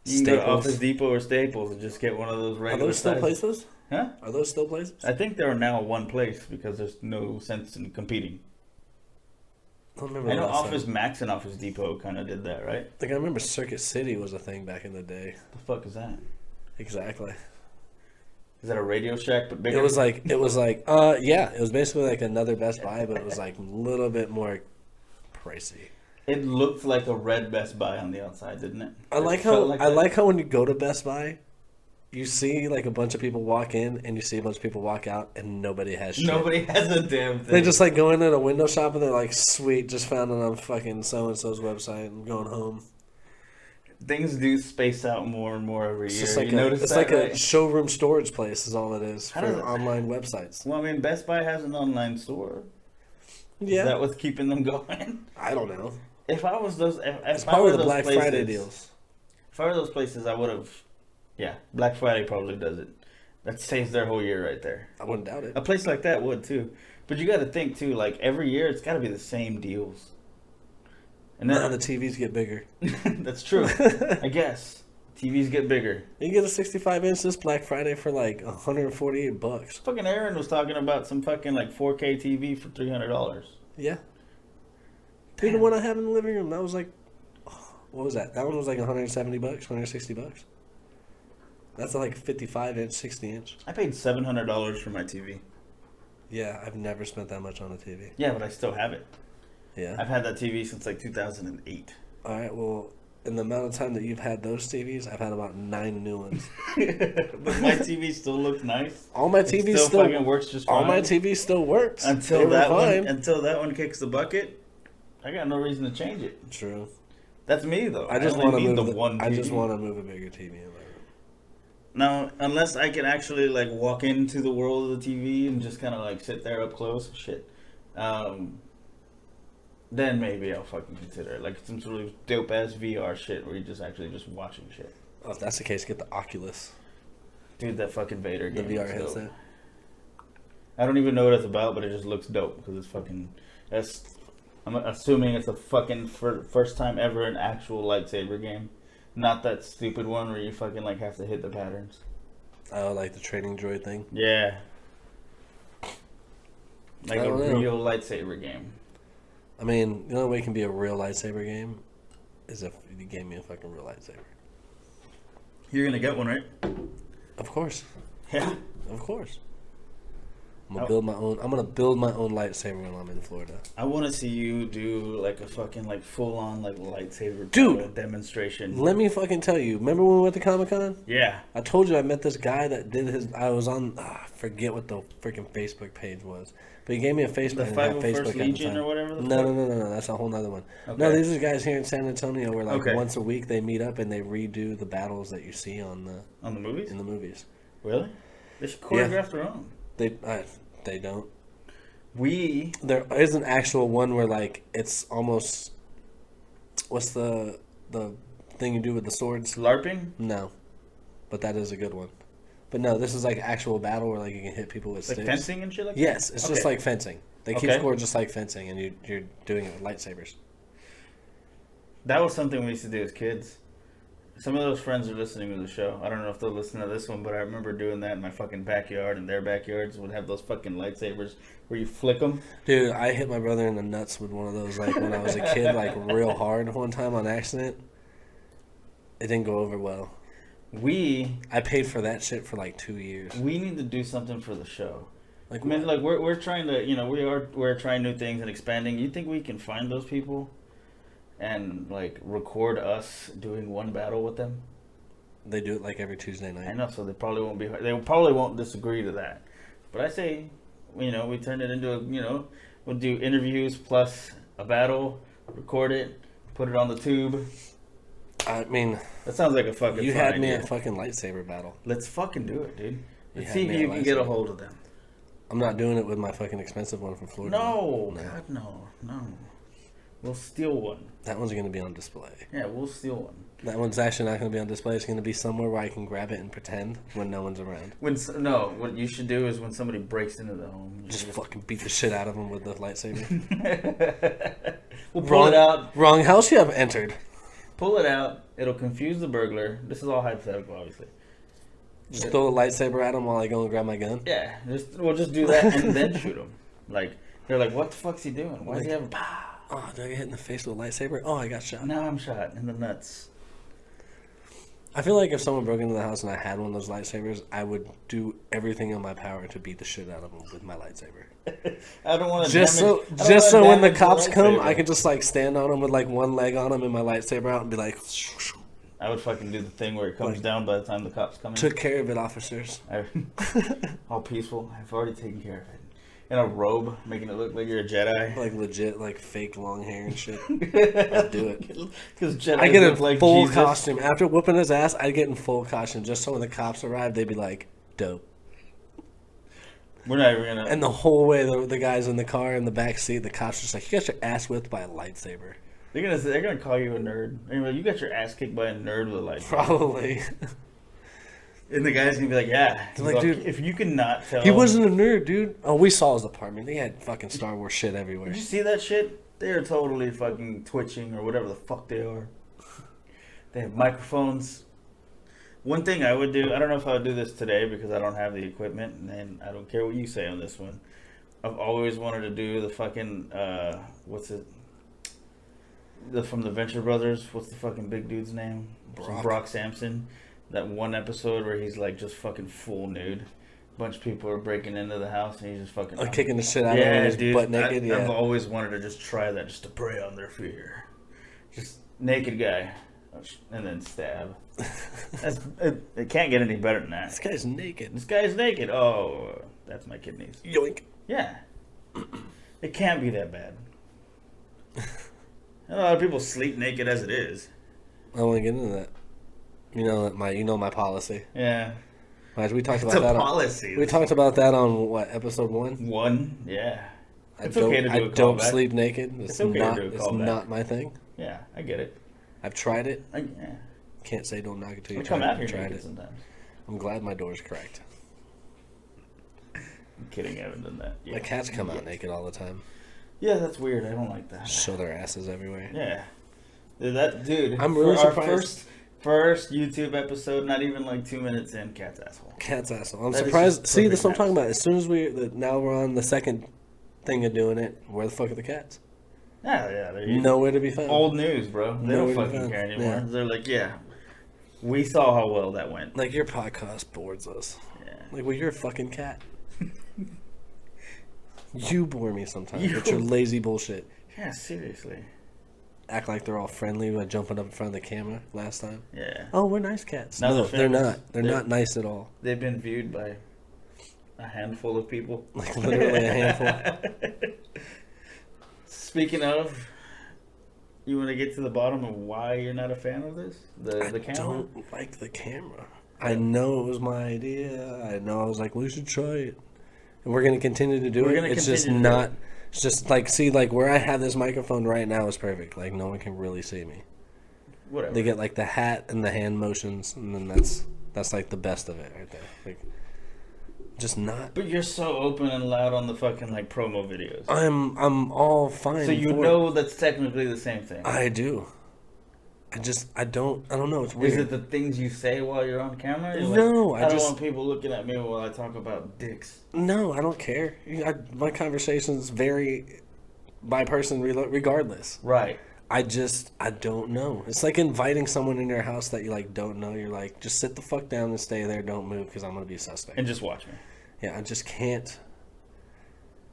you can go to Office Depot or Staples and just get one of those regular. Are those still sizes. places? Huh? Are those still places? I think there are now one place because there's no sense in competing. I don't remember. I know Office Max and Office Depot kind of did that, right? Like I remember Circuit City was a thing back in the day. The fuck is that? Exactly. Is that a Radio Shack but bigger? It was like yeah, it was basically like another Best Buy, but it was like a little bit more pricey. It looked like a red Best Buy on the outside, didn't it? I like how when you go to Best Buy, you see like a bunch of people walk in and you see a bunch of people walk out and nobody has shit. Nobody has a damn thing. They just like go in at a window shop and they're like, sweet, just found it on fucking so and so's website and going home. Things do space out more and more every year. It's like a showroom storage place is all it is How for does it- online websites. Well, I mean, Best Buy has an online store. Yeah. Is that what's keeping them going? I don't know. If I was those, It's if I were probably the those Black places, Friday deals. If I were those places, I would have. Yeah, Black Friday probably does it. That saves their whole year right there. I wouldn't doubt it. A place like that would too, but you got to think too. Like every year, it's got to be the same deals. And Now then the TVs get bigger. that's true. I guess TVs get bigger. You can get a 65-inch this Black Friday for like $148. Fucking Aaron was talking about some fucking like 4K TV for $300. Yeah. Dude, the one I have in the living room, that was like, what was that? That one was like $170, $160. That's like 55-inch, 60-inch. I paid $700 for my TV. Yeah, I've never spent that much on a TV. Yeah, but I still have it. Yeah. I've had that TV since like 2008. All right, well, in the amount of time that you've had those TVs, I've had about 9 new ones. But my TV still looks nice. All my TVs still fucking works just fine. All my TV still works Until that one kicks the bucket. I got no reason to change it. True. That's me though. I just only want to need move the one. I just TV. want to move a bigger TV in my room. Now, unless I can actually like walk into the world of the TV and just kind of like sit there up close, shit. Then maybe I'll fucking consider it. Like some sort of dope ass VR shit where you're just actually just watching shit. Oh, if that's the case, get the Oculus. Dude, that fucking Vader The game. VR is headset. dope. I don't even know what it's about, but it just looks dope because it's fucking. I'm assuming it's a fucking first time ever an actual lightsaber game, not that stupid one where you fucking like have to hit the patterns. Oh, like the training droid thing? Yeah. Like I a don't know. real lightsaber game. I mean, the only way it can be a real lightsaber game is if you gave me a fucking real lightsaber. You're gonna get one, right? Of course. Yeah. Of course. I'm gonna build my own lightsaber when I'm in Florida. I want to see you do like a fucking like full on like lightsaber Dude, demonstration. Let me fucking tell you. Remember when we went to Comic-Con? Yeah. I told you I met this guy that did his. I was on. I forget what the freaking Facebook page was, but he gave me a Facebook. The I didn't have 501st Facebook at the Legion time. or whatever. The No, fuck? no. That's a whole nother one. Okay. No, these are guys here in San Antonio where like Okay. once a week they meet up and they redo the battles that you see on On the movies? in the movies. Really? They should choreograph their own. They don't. There is an actual one where like it's almost. What's the thing you do with the swords? LARPing? No, but that is a good one. But no, this is like actual battle where like you can hit people with Like sticks. fencing and shit like Yes, that? it's Okay. just like fencing. They keep Okay. score just like fencing, and you're doing it with lightsabers. That was something we used to do as kids. Some of those friends are listening to the show. I don't know if they'll listen to this one, but I remember doing that in my fucking backyard, and their backyards would have those fucking lightsabers where you flick them. Dude, I hit my brother in the nuts with one of those like when I was a kid, like real hard one time on accident. It didn't go over well. I paid for that shit for like 2 years. We need to do something for the show. Like, I mean, like we're trying to, we're trying new things and expanding. You think we can find those people and like record us doing one battle with them? They do it like every Tuesday night. I know, so they probably won't be. They probably won't disagree to that. But I say, we turn it into we'll do interviews plus a battle, record it, put it on the tube. I mean, That sounds like a fucking. you fun had me idea. at fucking lightsaber battle. Let's fucking do it, dude. Let's had see if me you at can get a lightsaber. hold of them. I'm not doing it with my fucking expensive one from Florida. No, God, no. We'll steal one. That one's gonna be on display. Yeah, we'll steal one. That one's actually not gonna be on display. It's gonna be somewhere where I can grab it and pretend when no one's around. What you should do is when somebody breaks into the home, Just fucking beat the shit out of them with the lightsaber. we'll pull it out. Wrong house you have entered. Pull it out. It'll confuse the burglar. This is all hypothetical, obviously. Just throw the lightsaber at him while I go and grab my gun. Yeah, we'll just do that and then shoot him. Like they're like, what the fuck's he doing? Why does he have a pow? Oh, did I get hit in the face with a lightsaber? Oh, I got shot. Now I'm shot in the nuts. I feel like if someone broke into the house and I had one of those lightsabers, I would do everything in my power to beat the shit out of them with my lightsaber. I don't want to Just so when the cops come, I can just like stand on them with like one leg on them and my lightsaber out and be like, I would fucking do the thing where it comes down by the time the cops come in. took care of it, officers. All peaceful. I've already taken care of it. In a robe, making it look like you're a Jedi. Like legit, like fake long hair and shit. I'd do it. Because Jedi I get in look like full Jesus. costume. After whooping his ass, I'd get in full costume just so when the cops arrive, they'd be like, dope. We're not even gonna. And the whole way, the guys in the car in the back seat, the cops just like, you got your ass whipped by a lightsaber. They're gonna call you a nerd. Anyway, you got your ass kicked by a nerd with a lightsaber. Probably. And the guy's gonna be like, yeah. They're like, dude, if you cannot tell. He wasn't a nerd, dude. Oh, we saw his apartment. They had fucking Star Wars shit everywhere. Did you see that shit? They're totally fucking twitching or whatever the fuck they are. They have microphones. One thing I would do, I don't know if I would do this today because I don't have the equipment, and I don't care what you say on this one. I've always wanted to do the fucking, what's it? From the Venture Brothers. What's the fucking big dude's name? Brock Sampson. That one episode where he's like just fucking full nude. A bunch of people are breaking into the house and he's just fucking kicking the shit out of him and he's dude, butt naked. I've always wanted to just try that, just to prey on their fear. Just naked guy and then stab. It can't get any better than that. This guy's naked. This guy's naked. Oh, that's my kidneys. Yoink. Yeah. It can't be that bad. A lot of people sleep naked as it is. I want to get into that. You know my policy. Yeah. We talked It's about a that. policy. We talked about that on what, episode 1? 1, yeah. I don't sleep naked. It's okay not. to do a It's callback. not my thing. Yeah, I get it. I've tried it. Yeah. Can't say don't knock it till you I try come it. out here I've tried naked it. sometimes. I'm glad my door's cracked. I'm kidding, I haven't done that. My cats come out naked all the time. Yeah, that's weird. I don't like that. Show their asses everywhere. Yeah. Dude, I'm really our surprised. first YouTube episode, not even like 2 minutes in, cat's asshole. Cat's asshole. I'm That is surprised. just See, that's what I'm perfect talking about. As soon as now we're on the second thing of doing it, where the fuck are the cats? Yeah, they're Nowhere to be found. old news, bro. They Nowhere don't to be fucking found. care anymore. Yeah. They're like, yeah, we saw how well that went. Like, your podcast bores us. Yeah. Like, well, you're a fucking cat. You bore me sometimes with your lazy bullshit. Yeah, seriously. Act like they're all friendly by jumping up in front of the camera last time. Yeah. Oh, we're nice cats. Now No, they're they're famous. not. They're not nice at all. They've been viewed by a handful of people. Like, literally a handful. Speaking of, you want to get to the bottom of why you're not a fan of this? The I camera? don't like the camera. I know it was my idea. I know I was like, we should try it. And we're going to continue to do We're it. gonna It's just continue to do not. It's just like, see, like where I have this microphone right now is perfect. Like, no one can really see me. Whatever. They get like the hat and the hand motions, and then that's like the best of it right there. Like, just not. But you're so open and loud on the fucking like promo videos. I'm all fine. So you for know that's technically the same thing. it. I do. I don't know. It's weird. Is it the things you say while you're on camera? You're No, like, I I don't just- want people looking at me while I talk about dicks. No, I don't care. My conversations vary by person regardless. Right. I don't know. It's like inviting someone in your house that you like don't know. You're like, just sit the fuck down and stay there. Don't move because I'm gonna be a suspect. And just watch me. Yeah, I just can't.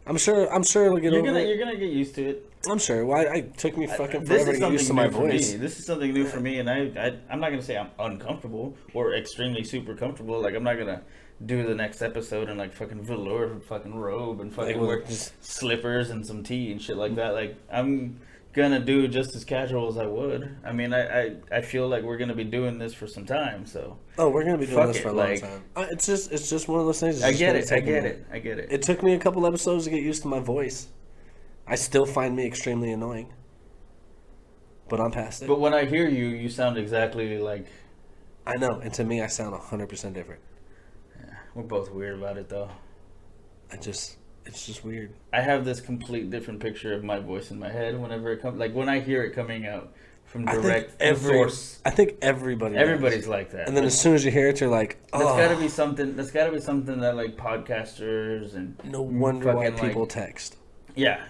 I'm sure it'll get over it. You're gonna get used to it. I'm sure. Why it took me fucking This forever is to get used to something my new for voice. me. This is something new for me, and I'm not gonna say I'm uncomfortable or extremely super comfortable. Like I'm not gonna do the next episode in like fucking velour fucking robe and fucking Like, wear just- slippers and some tea and shit like that. Like I'm gonna do it just as casual as I would. I mean, I feel like we're gonna be doing this for some time, so Oh, we're gonna be doing Fuck this it, for a long like- time. It's just one of those things. It's I just get gonna it. I take a get minute. it. I get it. It took me a couple episodes to get used to my voice. I still find me extremely annoying, but I'm past it. But when I hear you, you sound exactly like. I know, and to me, I sound 100% different. We're both weird about it though. It's just weird. I have this complete different picture of my voice in my head whenever it comes. Like when I hear it coming out from direct source. I think everybody. Everybody's does. like that. And then as soon as you hear it, you're like, oh. That's got to be something. That's got to be something that like podcasters and No wonder why fucking, people like, text. yeah,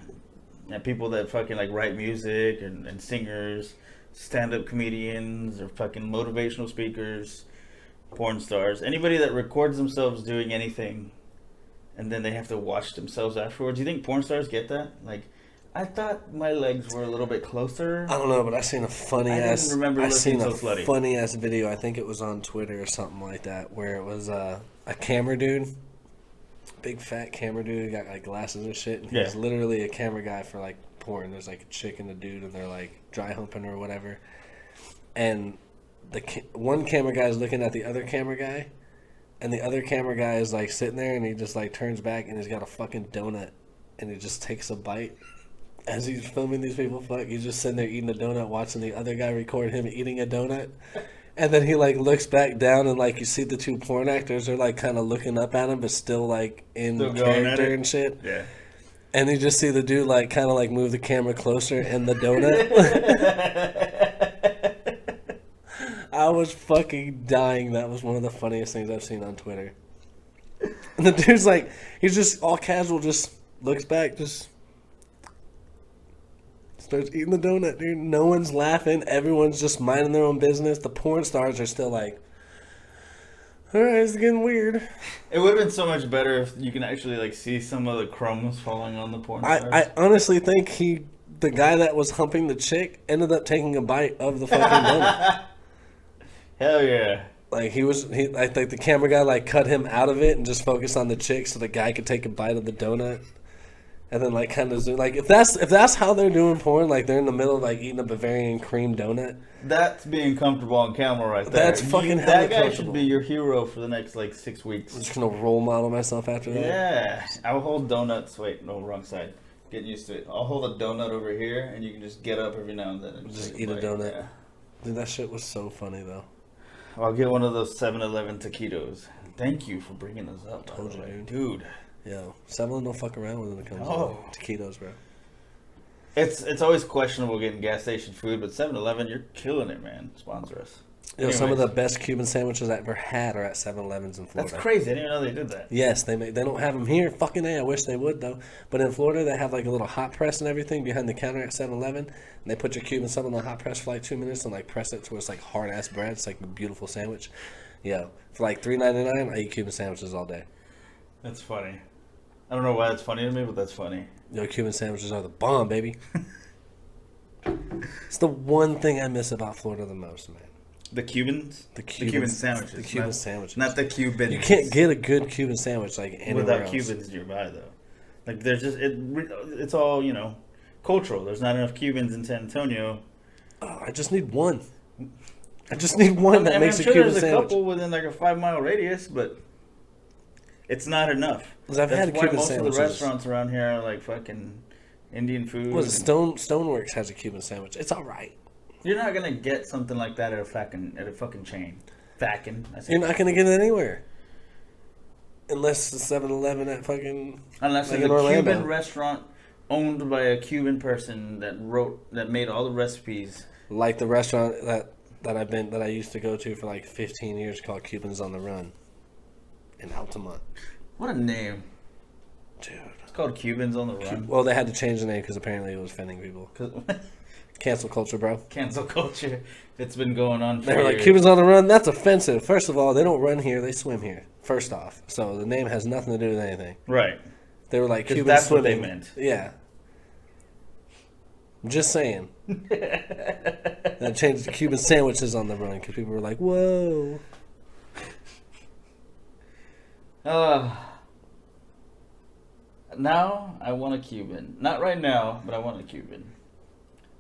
people that fucking like write music and singers, stand-up comedians, or fucking motivational speakers, porn stars, anybody that records themselves doing anything, and then they have to watch themselves afterwards. You think porn stars get that? Like, I thought my legs were a little bit closer. I don't know, but I seen a funny I ass. didn't remember I looking seen so a slutty. funny ass video. I think it was on Twitter or something like that, where it was a camera dude, big fat camera dude, got like glasses and shit. And he was literally a camera guy for like porn. There's like a chick and a dude, and they're like dry humping or whatever. And one camera guy is looking at the other camera guy, and the other camera guy is like sitting there, and he just like turns back, and he's got a fucking donut, and he just takes a bite. As he's filming these people fuck, he's just sitting there eating a donut, watching the other guy record him eating a donut. And then he like looks back down, and like you see the two porn actors are like kind of looking up at him, but still like in character and shit. Yeah. And you just see the dude like kind of like move the camera closer in the donut. I was fucking dying. That was one of the funniest things I've seen on Twitter. And the dude's like, he's just all casual, just looks back, just starts eating the donut, dude. No one's laughing. Everyone's just minding their own business. The porn stars are still like, all right, it's getting weird. It would have been so much better if you can actually like see some of the crumbs falling on the porn stars. I honestly think the guy that was humping the chick, ended up taking a bite of the fucking donut. Hell yeah. Like I think the camera guy like cut him out of it and just focused on the chick so the guy could take a bite of the donut. And then like kind of zoom. Like if that's how they're doing porn, like they're in the middle of like eating a Bavarian cream donut. That's being comfortable on camera right there. That's fucking hella That guy comfortable. should be your hero for the next like 6 weeks. I'm just gonna role model myself after that. Yeah, I'll hold donuts. Wait, no, wrong side. Getting used to it. I'll hold a donut over here, and you can just get up every now and then and Just take eat a bite. donut. Yeah. Dude, that shit was so funny though. I'll get one of those 7-Eleven taquitos. Thank you for bringing those up. by Told the you, way. dude. Dude. Yo, 7 don't fuck around when it comes Oh. to taquitos, bro. It's always questionable getting gas station food, but 7-Eleven, you're killing it, man. Sponsor us. Yo, some of Anyways. the best Cuban sandwiches I ever had are at 7-Elevens in Florida. That's crazy. I didn't even know they did that. Yes, they don't have them here. Fucking A, I wish they would though. But in Florida, they have like a little hot press and everything behind the counter at 7-Eleven. And they put your Cuban sub on the hot press for like 2 minutes and like press it to where it's like hard ass bread. It's like a beautiful sandwich. Yo, for like $3.99, I eat Cuban sandwiches all day. That's funny. I don't know why that's funny to me, but that's funny. Yo, Cuban sandwiches are the bomb, baby. It's the one thing I miss about Florida the most, man. The Cubans? The Cuban sandwiches. The Cuban not, sandwiches. Not the Cubans. You can't get a good Cuban sandwich like anywhere without else. Cubans nearby, though. Like, there's just, it's all, cultural. There's not enough Cubans in San Antonio. Oh, I just need one. I just need one that makes I'm a sure Cuban there's a sandwich. couple within like a 5-mile radius, but it's not enough. 'Cause I've had That's why Cuban most sandwiches. of the restaurants around here are like fucking Indian food. What is it? Stoneworks has a Cuban sandwich. It's all right. You're not gonna get something like that at a fucking chain. You're not gonna get it anywhere. Unless the 7-Eleven at fucking unless like it's in a Orlando. Cuban restaurant owned by a Cuban person that made all the recipes. Like the restaurant that I used to go to for like 15 years called Cubans on the Run in Altamont. What a name, Dude. It's called Cubans on the Run. Well, they had to change the name because apparently it was offending people. Cancel culture, bro. Cancel culture. It's been going on for They were like, years. Cubans on the Run? That's offensive. First of all, they don't run here, they swim here. First off. So the name has nothing to do with anything. Right. They were like, 'Cause Cubans that's what swimming. they meant. Yeah. I'm just saying. I changed to Cuban sandwiches on the run because people were like, whoa. Now I want a Cuban. Not right now, but I want a Cuban.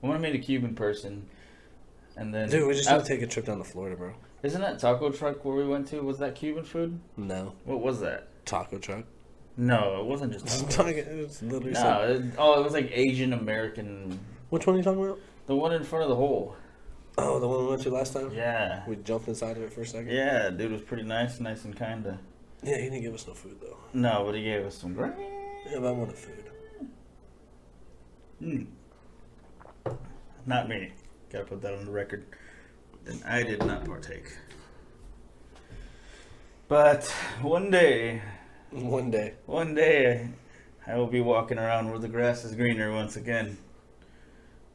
I want to meet a Cuban person, and then Dude, we just need to take a trip down to Florida, bro. Isn't that taco truck where we went to? Was that Cuban food? No. What was that? Taco truck. No, it wasn't just taco. It's literally No, it was like Asian American. Which one are you talking about? The one in front of the hole. Oh, the one we went to last time? Yeah. We jumped inside of it for a second? Yeah, dude was pretty nice and kinda. Yeah, he didn't give us no food, though. No, but he gave us some great. Yeah, but I wanted food. Not me. Gotta put that on the record. And I did not partake. But one day, One day. I will be walking around where the grass is greener once again.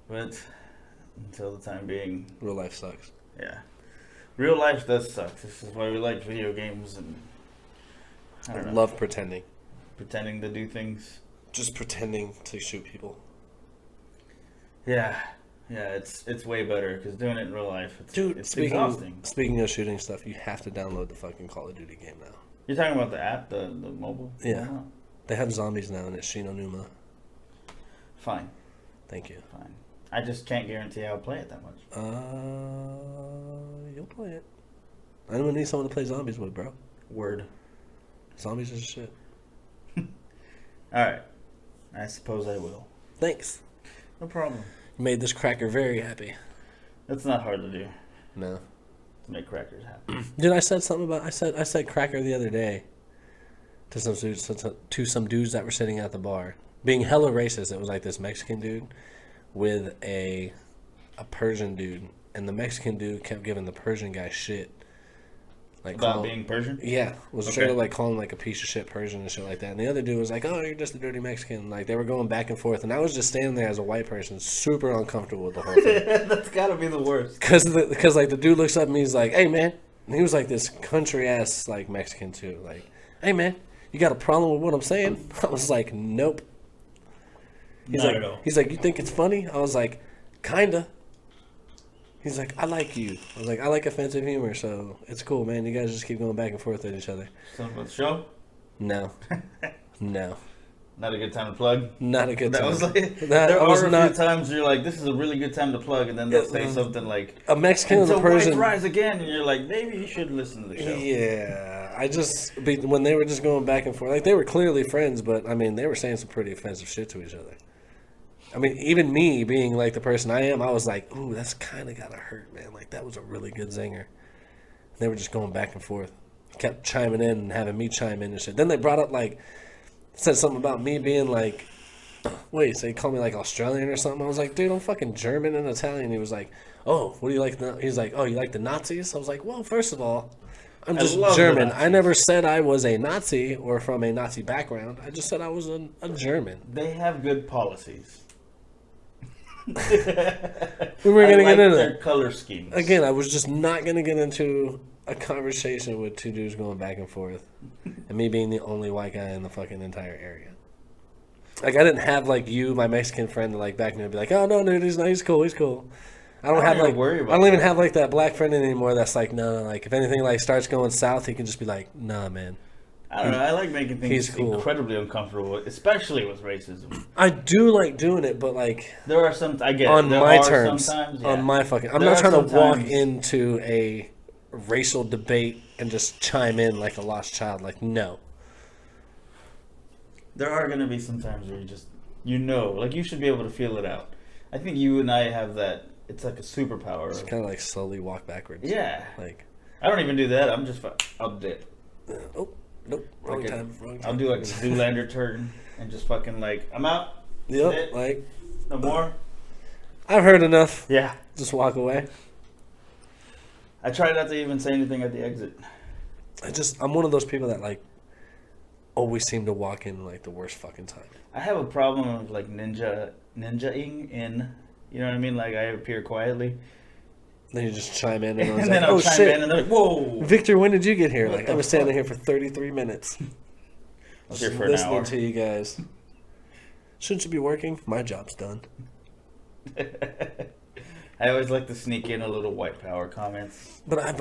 But until the time being, Real life sucks. yeah. Real life does suck. This is why we like video games and I don't know, Love pretending. pretending to do things. Just pretending to shoot people. Yeah, it's way better because doing it in real life, Dude, it's exhausting. speaking of shooting stuff, you have to download the fucking Call of Duty game now. You're talking about the app, the mobile? Yeah. They have zombies now, and it's Shino Numa. Fine. Thank you. Fine. I just can't guarantee I'll play it that much. You'll play it. I'm gonna need someone to play zombies with, bro. Word. Zombies is shit. Alright. I suppose I will. Thanks. No problem. You made this cracker very happy. That's not hard to do. No. To make crackers happy. Dude, I said something about I said cracker the other day to some dudes that were sitting at the bar. Being hella racist, it was like this Mexican dude with a Persian dude, and the Mexican dude kept giving the Persian guy shit. Like About being Persian? Yeah, was Okay. straight up like calling like a piece of shit Persian and shit like that. And the other dude was like, "Oh, you're just a dirty Mexican." Like they were going back and forth, and I was just standing there as a white person, super uncomfortable with the whole thing. That's gotta be the worst. Because like the dude looks up at me, he's like, "Hey man," and he was like this country ass like Mexican too. Like, "Hey man, you got a problem with what I'm saying?" I was like, "Nope." He's Not like, at all. he's like, "You think it's funny?" I was like, "Kinda." He's like, "I like you." I was like, "I like offensive humor, so it's cool, man. You guys just keep going back and forth at each other." Something about the show? No. No. Not a good time to plug. Not a good That time. was like That there was are a not few times you're like, this is a really good time to plug, and then they'll say something like, a Mexican "Until person. whites rise again," and you're like, maybe you should listen to the show. Yeah, when they were just going back and forth, like they were clearly friends, but I mean they were saying some pretty offensive shit to each other. I mean, even me being like the person I am, I was like, ooh, that's kind of gotta hurt, man. Like that was a really good zinger. They were just going back and forth, kept chiming in and having me chime in and shit. Then they brought up like, said something about me being like, wait, so he called me like Australian or something. I was like, dude, I'm fucking German and Italian. He was like, oh, what do you like? He's like, oh, you like the Nazis? I was like, well, first of all, I'm just German. I never said I was a Nazi or from a Nazi background. I just said I was a German. They have good policies. We were going to get into their that. color schemes. Again, I was just not going to get into a conversation with two dudes going back and forth and me being the only white guy in the fucking entire area. Like, I didn't have, like, you, my Mexican friend, to, like, back me and be like, oh, no, dude, he's cool. I don't have, like, worry about I don't even have, like, that black friend anymore that's like, no, like, if anything, like, starts going south, he can just be like, nah, man. I don't know. I like making things cool. incredibly uncomfortable, especially with racism. I do like doing it, but, like, there are some, I get on there my are terms, sometimes, yeah. on my fucking, I'm There not are trying to walk sometimes- into a racial debate and just chime in like a lost child. Like, no. There are going to be some times where like you should be able to feel it out. I think you and I have that. It's like a superpower. Just kind of like slowly walk backwards. Yeah. Like, I don't even do that. I'm just, I'll dip. oh, nope, wrong Like time. I'll do like a Zoolander turn and just fucking like, I'm out. Yep, Sit. like, No more. I've heard enough. Yeah. Just walk away. I try not to even say anything at the exit. I'm one of those people that, like, always seem to walk in, like, the worst fucking time. I have a problem of like ninjaing in, you know what I mean? Like I appear quietly. Then you just chime in and, And like, then I'll oh, chime shit. in and they're like, whoa. Victor, when did you get here? What Like, the I was standing fuck? here for 33 minutes. I was here for an listening hour. to you guys. Shouldn't you be working? My job's done. I always like to sneak in a little white power comments. But I've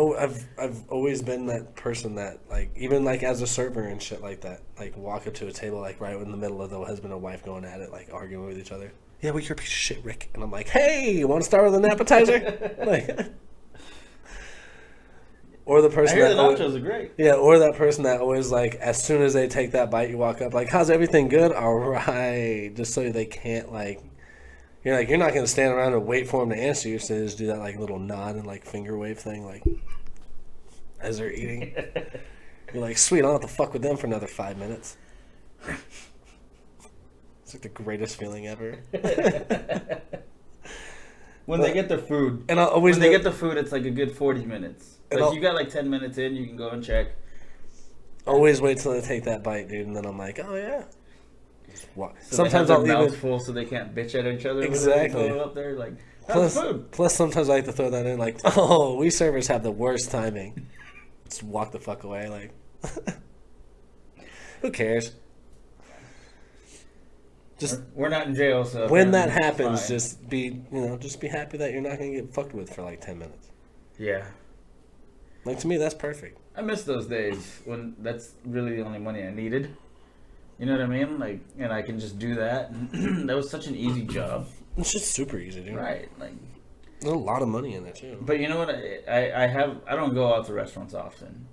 always been that person that, like, even like as a server and shit like that, like walk up to a table like right in the middle of the husband and wife going at it, like arguing with each other. Yeah, well, you're a piece of shit, Rick. And I'm like, hey, you want to start with an appetizer? Like, or the I person hear the that always, nachos are great. yeah, or that person that always, like, as soon as they take that bite, you walk up like, how's everything good? All right, just so they can't, like. You're like, you're not going to stand around and wait for them to answer you, so they just do that, like, little nod and, like, finger wave thing, like, as they're eating. You're like, sweet, I don't have to fuck with them for another 5 minutes. It's like the greatest feeling ever. When they get their food. And I'll always when they get the food, it's like a good 40 minutes. And Like, you got like 10 minutes in, you can go and check. always wait till they take that bite, dude, and then I'm like, oh, yeah. So Sometimes they I'll have their even... mouths full so they can't bitch at each other. Exactly. When they go up there, like, how's the food? Plus, sometimes I like to throw that in, like, oh, we servers have the worst timing. Just walk the fuck away, like, who cares? Just We're not in jail, so when that apparently it's happens, fine. just be happy that you're not gonna get fucked with for like 10 minutes. Yeah. Like, to me, that's perfect. I miss those days when that's really the only money I needed. You know what I mean? Like, and I can just do that. That was such an easy job. It's just super easy, dude. Right. Like, There's a lot of money in it too. but you know what? I don't go out to restaurants often.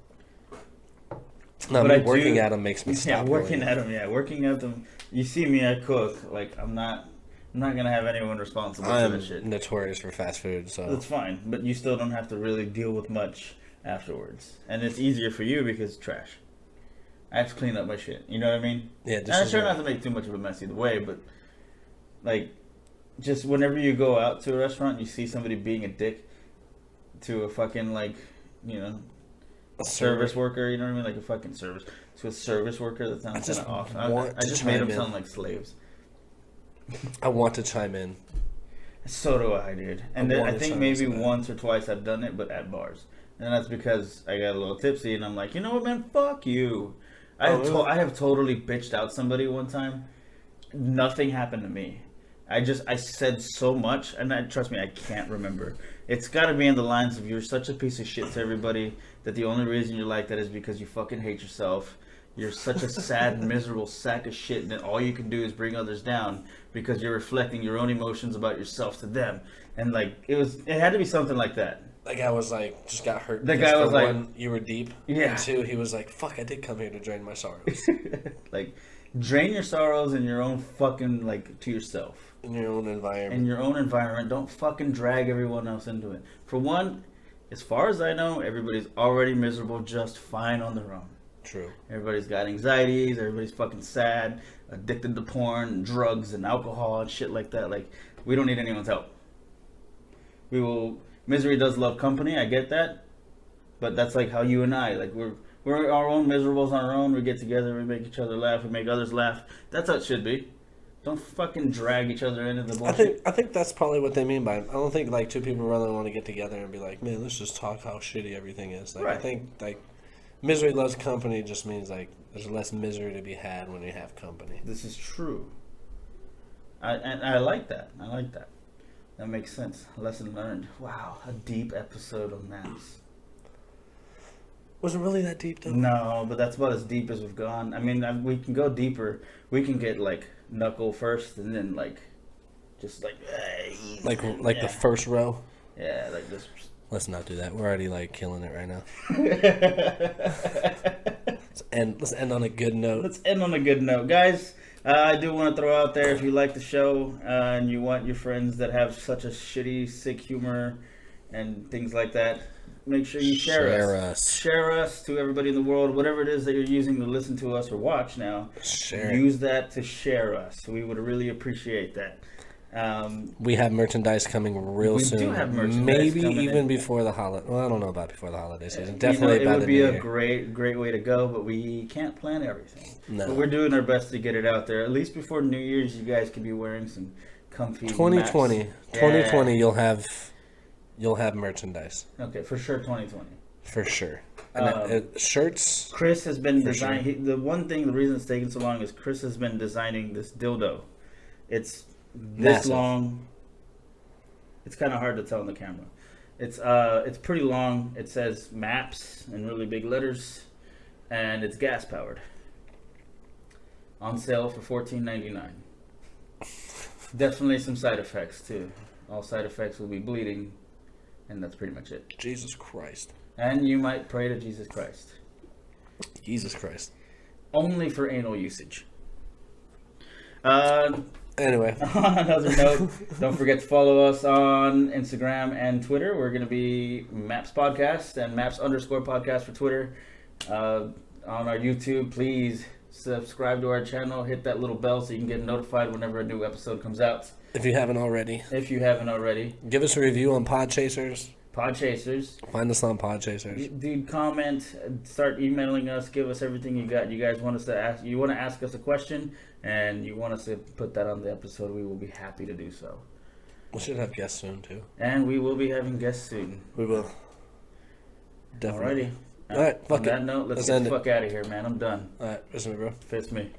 No, but me I working do- at them makes me Yeah, stop. working going. at them. Yeah, working at them. You see me, I cook. Like, I'm not gonna have anyone responsible for I'm that shit. notorious for fast food, so That's fine, but you still don't have to really deal with much afterwards, and it's easier for you because trash. I have to clean up my shit. You know what I mean? yeah. And I try not to make too much of a mess either way, but like, just whenever you go out to a restaurant, and you see somebody being a dick to a fucking, like, you know, a service worker. You know what I mean? Like a fucking service to a service worker. That sounds kind of off. I just made them sound like slaves. I want to chime in. So do I, dude. And I then I wanna think chime maybe in so bad. once or twice I've done it, but at bars. And that's because I got a little tipsy, and I'm like, you know what, man? Fuck you. I have totally bitched out somebody one time. Nothing happened to me. I said so much, and trust me, I can't remember. It's got to be in the lines of, you're such a piece of shit to everybody that the only reason you're like that is because you fucking hate yourself. You're such a sad, miserable sack of shit, and all you can do is bring others down because you're reflecting your own emotions about yourself to them. And like it had to be something like that. That guy was like, just got hurt. The guy was like, one, you were deep. Yeah. And two, he was like, fuck, I did come here to drain my sorrows. Like, drain your sorrows in your own fucking, like, to yourself. In your own environment. In your own environment. Don't fucking drag everyone else into it. For one, as far as I know, everybody's already miserable just fine on their own. True. Everybody's got anxieties. Everybody's fucking sad, addicted to porn, and drugs, and alcohol, and shit like that. Like, we don't need anyone's help. Misery does love company. I get that. But that's like how you and I, like, we're our own miserables on our own. We get together, we make each other laugh, we make others laugh. That's how it should be. Don't fucking drag each other into the bullshit. I think that's probably what they mean by it. I don't think like two people really want to get together and be like, man, let's just talk how shitty everything is. Like, right. I think like misery loves company just means like there's less misery to be had when you have company. This is true. I like that. I like that. That makes sense. Lesson learned. Wow, a deep episode of maps. Was it really that deep though? No, but that's about as deep as we've gone. I mean, we can go deeper. We can get like knuckle first, and then like, just like, like the first row. Yeah, like this. Let's not do that. We're already like killing it right now. Let's end on a good note. Let's end on a good note, guys. I do want to throw out there, if you like the show and you want your friends that have such a shitty, sick humor and things like that, make sure you share us. Share us to everybody in the world. Whatever it is that you're using to listen to us or watch now, use that to share us. We would really appreciate that. We have merchandise coming real soon. We do have merchandise Maybe coming even before the holiday. Well, I don't know about before the holiday season. Definitely it would be a great way to go, but we can't plan everything. No. But we're doing our best to get it out there. At least before New Year's, you guys could be wearing some comfy 2020. maps. 2020, you'll have merchandise. Okay, for sure 2020. For sure. And shirts. Chris has been designing. The reason it's taking so long is Chris has been designing this dildo. It's this massive. long. It's kind of hard to tell on the camera. It's pretty long. It says MAPS in really big letters, and it's gas powered. On sale for $14.99. Definitely some side effects too. All side effects will be bleeding, and that's pretty much it. Jesus Christ. And you might pray to Jesus Christ. Jesus Christ. Only for anal usage. Anyway. On another note, don't forget to follow us on Instagram and Twitter. We're going to be Maps Podcast and Maps_podcast for Twitter. On our YouTube, please subscribe to our channel. Hit that little bell so you can get notified whenever a new episode comes out. If you haven't already. Give us a review on Podchasers. Find us on Podchasers. Dude, comment, start emailing us, give us everything you got. You guys want us to ask, you want to ask us a question, and you want us to put that on the episode, we will be happy to do so. We should have guests soon, too. And we will be having guests soon. We will. Definitely. Alrighty. Alright, fuck on that note, let's get the fuck out of here, man. I'm done. Alright, listen, bro. Fist me.